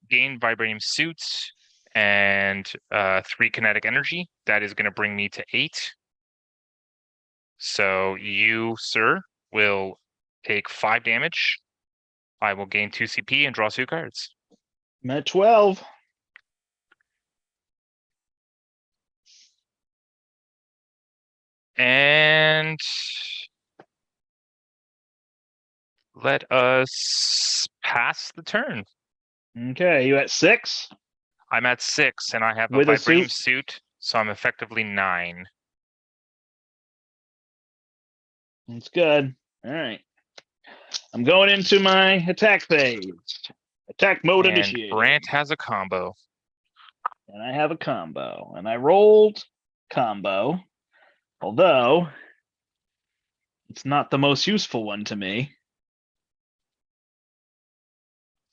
Gain vibranium suits and 3 kinetic energy. That is going to bring me to 8. So you, sir, will take 5 damage. I will gain 2 CP and draw 2 cards. I'm at 12. And let us pass the turn. Okay, you at 6? I'm at 6 and I have a With a vibranium suit? suit, so I'm effectively 9. That's good. All right. I'm going into my attack phase. Attack mode And initiated. Brandt has a combo. And I have a combo. And I rolled combo. Although it's not the most useful one to me.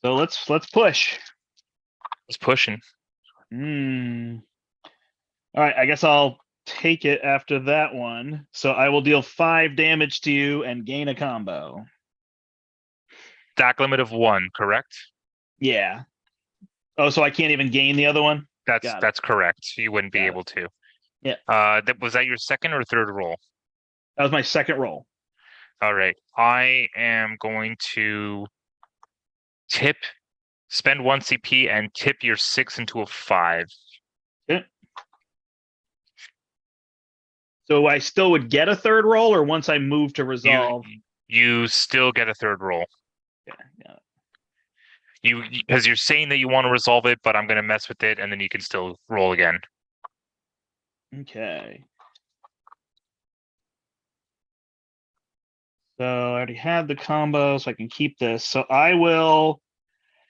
So let's push. It's pushing. All right, I guess I'll take it after that one. So I will deal 5 damage to you and gain a combo. Stack limit of 1, correct? Yeah. Oh, so I can't even gain the other one? That's correct. You wouldn't be Got it. able to. Yeah. Was that your second or third roll? That was my second roll. All right. I am going to spend 1 CP and tip your 6 into a 5. Okay. So I still would get a third roll, or once I move to resolve. You still get a third roll. Yeah. Because you're saying that you want to resolve it, but I'm going to mess with it, and then you can still roll again. Okay. So I already had the combo, so I can keep this. So I will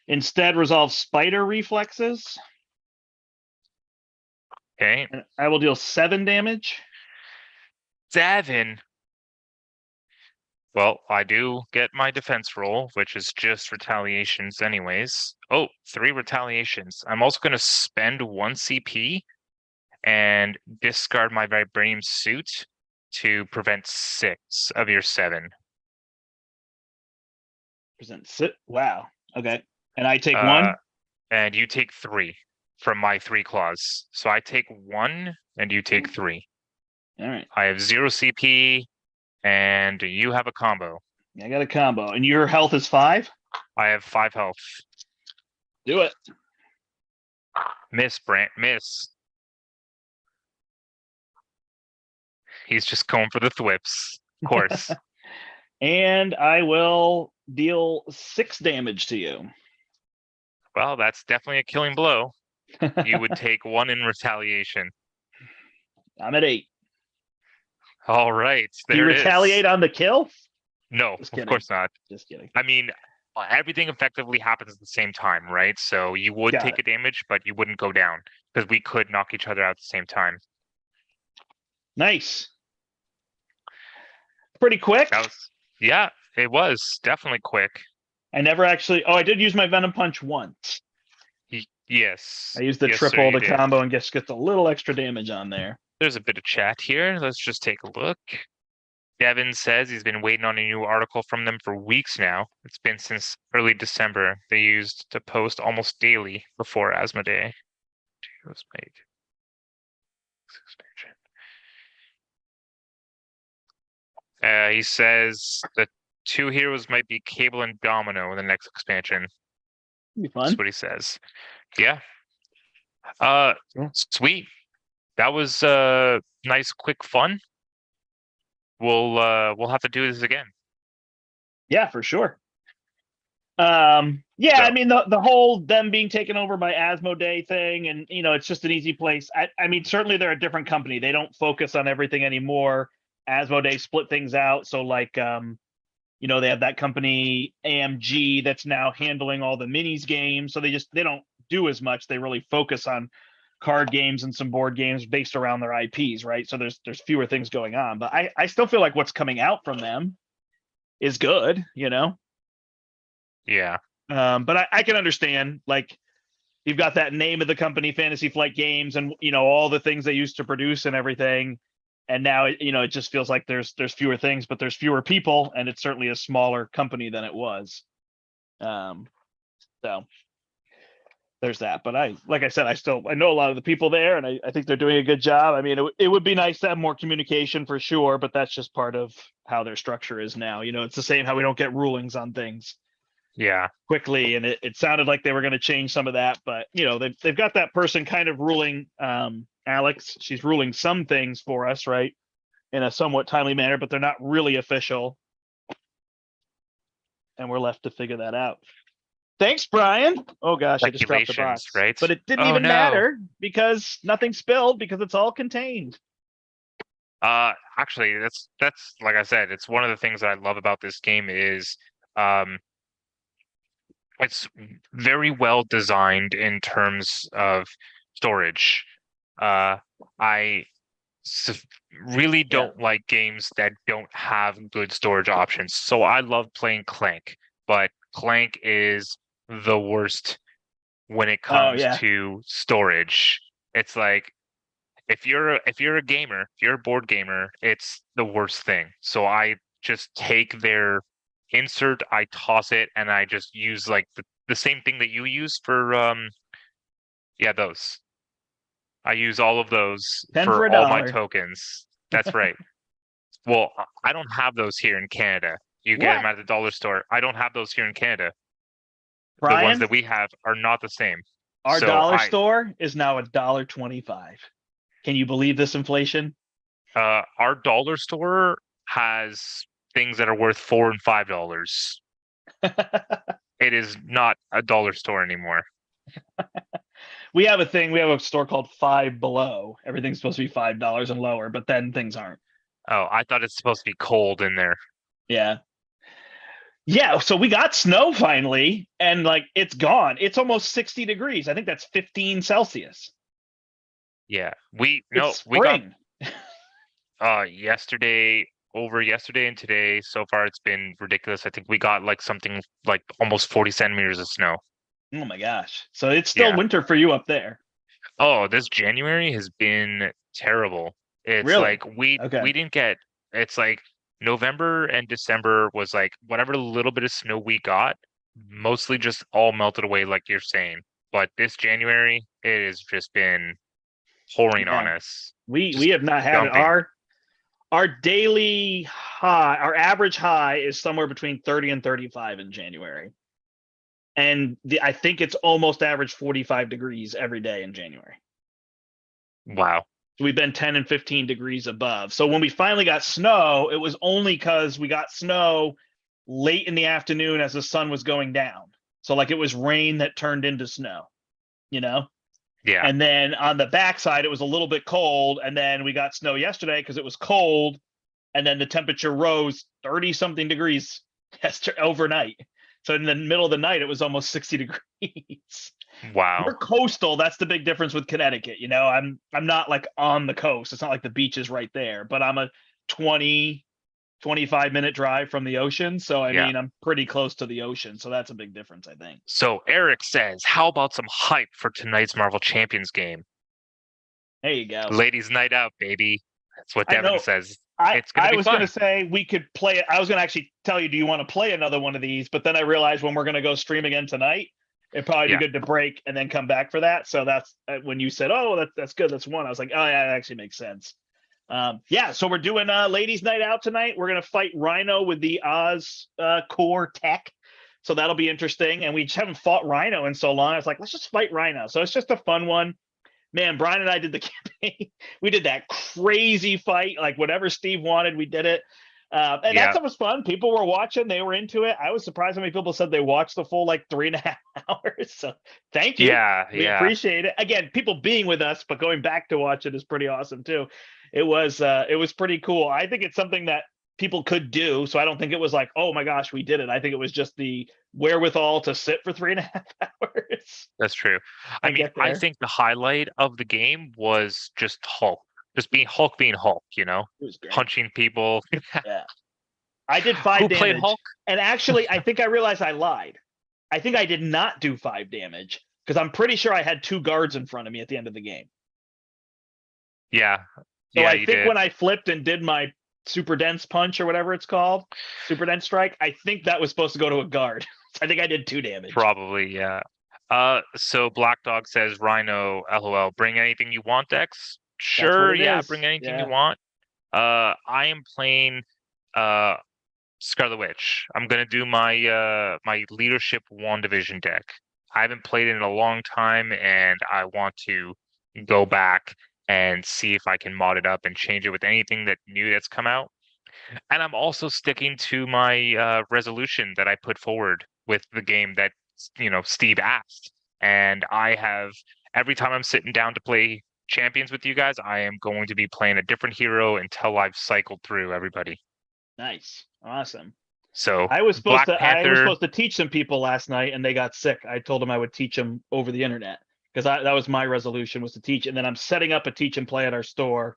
instead resolve spider reflexes. Okay. And I will deal 7 damage. 7. Well, I do get my defense roll, which is just retaliations anyways. Oh, 3 retaliations. I'm also going to spend 1 CP and discard my vibranium suit to prevent 6 of your 7. Presents it. Wow. Okay. And I take 1. And you take 3 from my 3 claws. So I take 1 and you take 3. All right. I have 0 CP and you have a combo. I got a combo. And your health is 5? I have 5 health. Do it. Miss, Brandt. Miss. He's just going for the thwips. Of course. And I will deal 6 damage to you. Well, that's definitely a killing blow. You would take 1 in retaliation. I'm at 8. All right. Do you There it retaliate is. on the kill? No, Just of kidding. course not. Just kidding. I mean, everything effectively happens at the same time, right? So you would take a damage, but you wouldn't go down because we could knock each other out at the same time. Nice. Pretty quick. Yeah, it was definitely quick. I never actually. Oh, I did use my Venom Punch once. Yes. I used the triple to combo and gets a little extra damage on there. There's a bit of chat here. Let's just take a look. Devin says he's been waiting on a new article from them for weeks now. It's been since early December. They used to post almost daily before Asmodee was made. He says the 2 heroes might be Cable and Domino in the next expansion. Be fun. That's what he says. Yeah. Sweet. That was nice, quick fun. We'll have to do this again. Yeah, for sure. Yeah, so, I mean the whole them being taken over by Asmodee thing, and it's just an easy place. I mean, certainly they're a different company. They don't focus on everything anymore. Asmodee split things out, so like they have that company AMG that's now handling all the minis games. So they don't do as much. They really focus on card games and some board games based around their IPs, right? So there's fewer things going on, but I still feel like what's coming out from them is good, Yeah. But I can understand, like, you've got that name of the company, Fantasy Flight Games, and all the things they used to produce and everything. And now it just feels like there's fewer things, but there's fewer people, and it's certainly a smaller company than it was. So there's that. But like I said, I know a lot of the people there, and I think they're doing a good job. I mean, it would be nice to have more communication for sure, but that's just part of how their structure is now. It's the same how we don't get rulings on things. Yeah. Quickly, and it sounded like they were going to change some of that, but they've got that person kind of ruling. Alex, she's ruling some things for us, right, in a somewhat timely manner, but they're not really official, and we're left to figure that out. Thanks, Brian. Oh gosh, I just dropped the box, right? But it didn't even matter because nothing spilled because it's all contained. Actually, that's like I said, it's one of the things that I love about this game is it's very well designed in terms of storage. I really don't like games that don't have good storage options. So I love playing Clank, but Clank is the worst when it comes to storage. It's like if you're a gamer, if you're a board gamer, it's the worst thing. So I just take their insert, I toss it, and I just use like the same thing that you use for those. I use all of those for all my tokens. That's right. Well, I don't have those here in Canada. You get them What? at the dollar store. I don't have those here in Canada. The ones Brian, that we have are not the same. our So dollar store is now $1.25. Can you believe this inflation? our dollar store has things that are worth $4 and $5. It is not a dollar store anymore. We have a thing. We have a store called Five Below. Everything's supposed to be $5 and lower, but then things aren't. Oh, I thought it's supposed to be cold in there. Yeah. Yeah. So we got snow finally, and like it's gone. It's almost 60 degrees. I think that's 15 Celsius. Yeah, It's we got spring. yesterday and today. So far, it's been ridiculous. I think we got like something like almost 40 centimeters of snow. Oh my gosh. So it's still Yeah. winter for you up there. Oh, this January has been terrible. It's Really? like we Okay. didn't get. It's like November and December was like whatever little bit of snow we got, mostly just all melted away, like you're saying. But this January, it has just been pouring on Yeah. us, We just have not had it. dumping. Our daily high, our average high is somewhere between 30 and 35 in January. And I think it's almost average 45 degrees every day in January. Wow. So we've been 10 and 15 degrees above. So when we finally got snow, it was only because we got snow late in the afternoon as the sun was going down. So like it was rain that turned into snow, you know? Yeah. And then on the backside, it was a little bit cold. And then we got snow yesterday because it was cold. And then the temperature rose 30 something degrees overnight. So in the middle of the night, it was almost 60 degrees. Wow. We're coastal. That's the big difference with Connecticut. You know, I'm not like on the coast. It's not like the beach is right there, but I'm a 20-25 minute drive from the ocean. So I Yeah. mean, I'm pretty close to the ocean. So that's a big difference, I think. So Eric says, how about some hype for tonight's Marvel Champions game? There you go. Ladies' night out, baby. That's what I Devin know. says. I It's gonna I be was gonna fun. say we could play it. I was gonna actually tell you, do you want to play another one of these? But then I realized when we're gonna go stream again tonight, it'd probably be Yeah. good to break and then come back for that. So that's when you said, "Oh, that's good. That's one." I was like, "Oh yeah, that actually makes sense." Yeah. So we're doing ladies' night out tonight. We're gonna fight Rhino with the Oz core tech. So that'll be interesting. And we just haven't fought Rhino in so long. I was like, let's just fight Rhino. So it's just a fun one. Man, Brian and I did the campaign. We did that crazy fight, like whatever Steve wanted, we did it. And Yeah. that was fun. People were watching, they were into it. I was surprised how many people said they watched the full like 3.5 hours. So thank you. Yeah. We Yeah. appreciate it. Again, people being with us, but going back to watch it is pretty awesome too. It was pretty cool. I think it's something that people could do. So I don't think it was like, oh my gosh, we did it. I think it was just the wherewithal to sit for 3.5 hours That's true. I and mean, get I there. think the highlight of the game was just Hulk. Just being Hulk being Hulk, It was great. punching people. Yeah. I did 5 Who played damage. Hulk? And actually, I think I realized I lied. I think I did not do 5 damage because I'm pretty sure I had 2 guards in front of me at the end of the game. Yeah. So Yeah, I you think did. when I flipped and did my super dense punch or whatever it's called, super dense strike, I think that was supposed to go to a guard. So I think I did 2 damage. Probably, yeah. So Black Dog says Rhino, LOL. Bring anything you want, Dex. That's what Sure, it yeah, is. bring anything you Yeah. want. I am playing Scarlet Witch. I'm gonna do my leadership WandaVision deck. I haven't played it in a long time, and I want to go back and see if I can mod it up and change it with anything that new that's come out. And I'm also sticking to my resolution that I put forward with the game that Steve asked. And I have every time I'm sitting down to play champions with you guys, I am going to be playing a different hero until I've cycled through everybody. Nice. Awesome. So I was Black Panther, supposed to teach some people last night and they got sick. I told them I would teach them over the internet because that was my resolution was to teach. And then I'm setting up a teach and play at our store,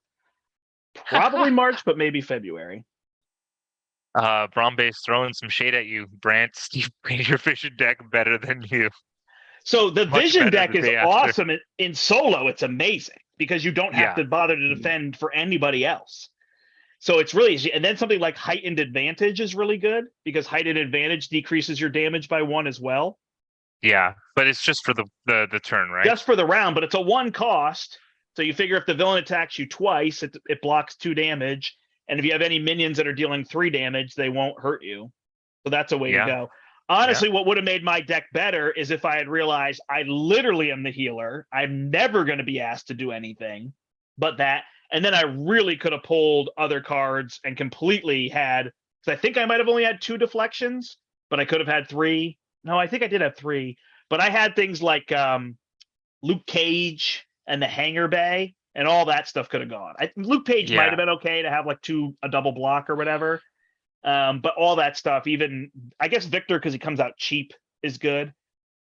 probably March, but maybe February. Brombay's throwing some shade at you. Brandt, Steve played your vision deck better than you. So the Much vision better deck the is day after. awesome in solo. It's amazing because you don't have Yeah. to bother to defend for anybody else. So it's really easy. And then something like heightened advantage is really good because heightened advantage decreases your damage by 1 as well. Yeah, but it's just for the turn, right? Just for the round, but it's a 1 cost. So you figure if the villain attacks you twice, it blocks 2 damage. And if you have any minions that are dealing 3 damage, they won't hurt you. So that's a way to Yeah. go. Honestly, what would have made my deck better is if I had realized I literally am the healer. I'm never going to be asked to do anything but that. And then I really could have pulled other cards and completely had, because I think I might have only had 2 deflections, but I could have had 3. No, I think I did have 3. But I had things like Luke Cage and the Hanger Bay, and all that stuff could have gone. Luke Cage might have been okay to have like a double block or whatever. But all that stuff, even I guess Victor, because he comes out cheap, is good.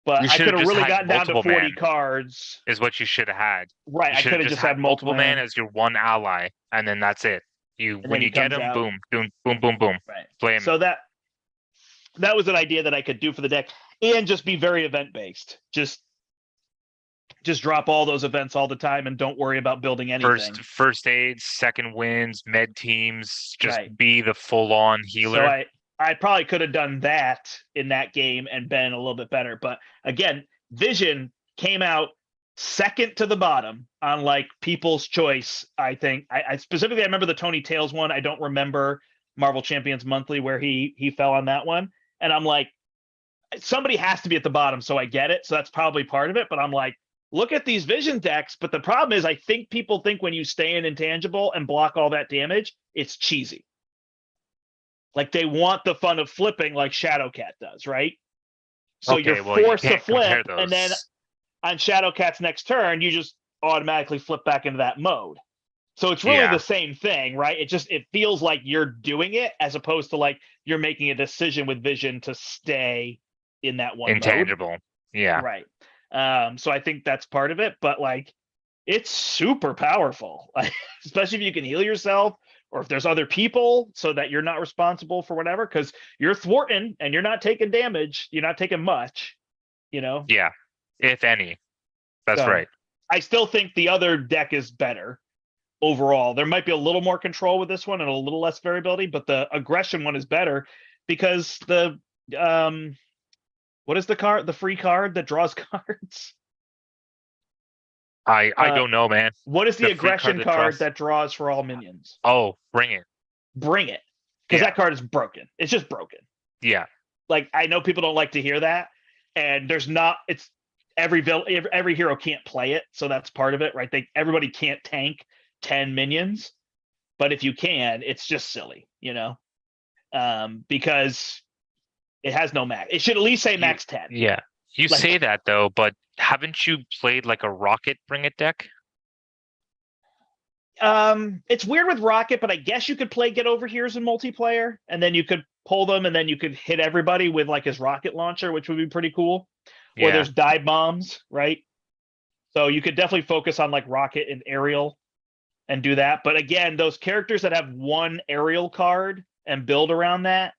But You I should could have have just really had gotten down to multiple 40 man. cards. Is what you should have had. Right. You I should could have have just just had multiple man man. as your one ally, and then that's it. And When then he you get comes him, out. boom, boom, boom, boom, boom. Right. Play him. So that was an idea that I could do for the deck, and just be very event based. Just drop all those events all the time and don't worry about building anything. First aids, second wins, med teams, just Right. be the full on healer. So I probably could have done that in that game and been a little bit better. But again, Vision came out second to the bottom on like People's Choice. I think I specifically I remember the Tony Tales one. I don't remember Marvel Champions Monthly where he fell on that one. And I'm like, somebody has to be at the bottom, so I get it. So that's probably part of it. But I'm like, look at these Vision decks. But the problem is, I think people think when you stay in Intangible and block all that damage, it's cheesy. Like they want the fun of flipping like Shadowcat does, right? So Okay, you're well, you forced to can't compare flip, and then those. on Shadowcat's next turn, you just automatically flip back into that mode. So it's really Yeah. the same thing, right? It feels like you're doing it as opposed to like you're making a decision with Vision to stay in that one mode. Intangible. Yeah. Right. So I think that's part of it, but like it's super powerful, like, especially if you can heal yourself or if there's other people so that you're not responsible for whatever, because you're thwarting and you're not taking damage. You're not taking much, you know? Yeah. If any. That's So, right. I still think the other deck is better overall. There might be a little more control with this one and a little less variability, but the aggression one is better because the what is the card? The free card that draws cards? I don't know, man. What is the The free aggression card card that that draws for all minions? Oh, bring it. Bring it. Because Yeah. that card is broken. It's just broken. Yeah. Like I know people don't like to hear that, and there's not. It's every hero can't play it, so that's part of it, right? Everybody can't tank 10 minions, but if you can, it's just silly, you know, because it has no max. It should at least say max 10. Yeah. You Like- say that though, but haven't you played like a Rocket Bring It deck? It's weird with Rocket, but I guess you could play Get Over Here's in multiplayer, and then you could pull them, and then you could hit everybody with like his rocket launcher, which would be pretty cool. Or Yeah. there's dive bombs, right? So you could definitely focus on like Rocket and Aerial and do that. But again, those characters that have one Aerial card and build around that,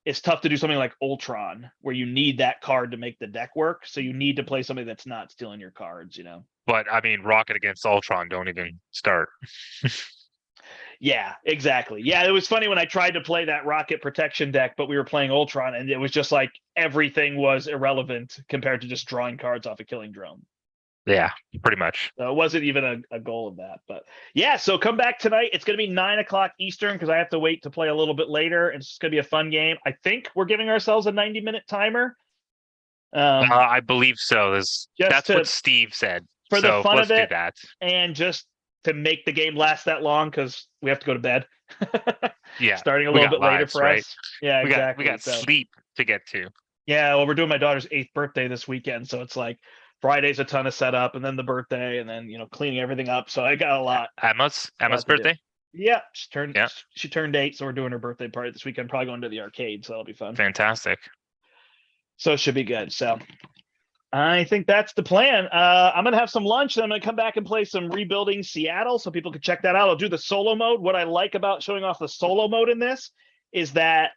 it's tough to do something like Ultron, where you need that card to make the deck work. So you need to play something that's not stealing your cards, you know? But I mean, Rocket against Ultron, don't even start. Yeah, exactly. Yeah, it was funny when I tried to play that Rocket protection deck, but we were playing Ultron, and it was just like everything was irrelevant compared to just drawing cards off a killing drone. Yeah, pretty much. So it wasn't even a goal of that. But yeah, so come back tonight. It's going to be 9:00 Eastern because I have to wait to play a little bit later. And it's going to be a fun game. I think we're giving ourselves a 90-minute timer. I believe so. That's to- what Steve said. for the So fun let's of do it, that. And just to make the game last that long because we have to go to bed. Yeah. Starting a we little got bit later lives, for right? us. Yeah, exactly. We got So- sleep to get to. Yeah, well, we're doing my daughter's 8th birthday this weekend, so it's like Friday's a ton of setup, and then the birthday, and then cleaning everything up. So I got a lot. Emma's to do. birthday? Yeah, Yeah. she turned 8, so we're doing her birthday party this weekend. Probably going to the arcade, so that'll be fun. Fantastic. So it should be good. So I think that's the plan. I'm gonna have some lunch, then I'm gonna come back and play some Rebuilding Seattle, so people can check that out. I'll do the solo mode. What I like about showing off the solo mode in this is that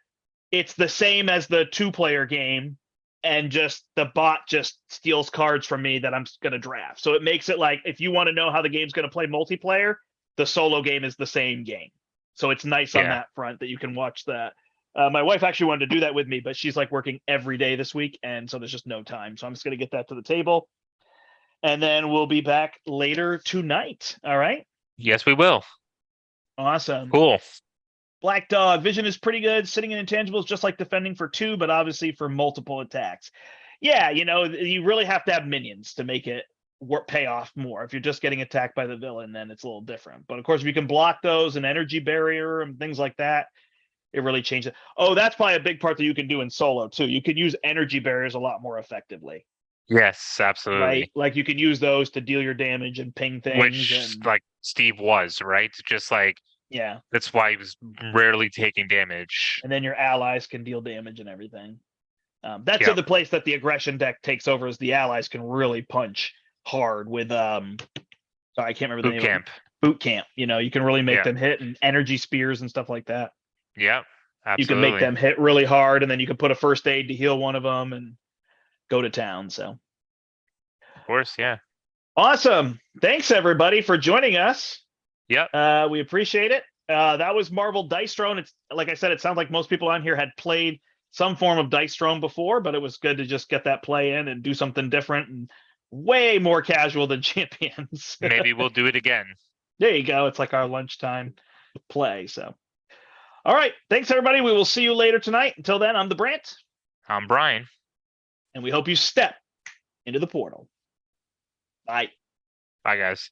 it's the same as the 2-player game, and just the bot just steals cards from me that I'm gonna draft. So it makes it like if you want to know how the game's gonna play multiplayer, the solo game is the same game. So it's nice on Yeah. that front that you can watch that. My wife actually wanted to do that with me, but she's like working every day this week, and so there's just no time. So I'm just gonna get that to the table, and then we'll be back later tonight. All right. Yes, we will. Awesome. Cool. Black Dog, vision is pretty good. Sitting in intangibles, just like defending for 2, but obviously for multiple attacks. Yeah, you really have to have minions to make it pay off more. If you're just getting attacked by the villain, then it's a little different. But of course, if you can block those and energy barrier and things like that, it really changes it. Oh, that's probably a big part that you can do in solo too. You can use energy barriers a lot more effectively. Yes, absolutely. Right? Like you can use those to deal your damage and ping things. Which, like Steve was, right? Just like, yeah, that's why he was rarely taking damage. and then your allies can deal damage and everything. That's the other place that the aggression deck takes over, is the allies can really punch hard with sorry, I can't remember the name. Boot camp. You can really make them hit, and energy spears and stuff like that. Yeah, absolutely. You can make them hit really hard, and then you can put a first aid to heal one of them and go to town. So, of course, yeah. Awesome. Thanks everybody for joining us. Yep. We appreciate it. That was Marvel Dice Throne. It's like I said, it sounds like most people on here had played some form of Dice Throne before, but it was good to just get that play in and do something different and way more casual than Champions. Maybe we'll do it again. There you go. It's like our lunchtime play. So, all right. Thanks everybody. We will see you later tonight. Until then, I'm the Brandt. I'm Brian. And we hope you step into the portal. Bye. Bye, guys.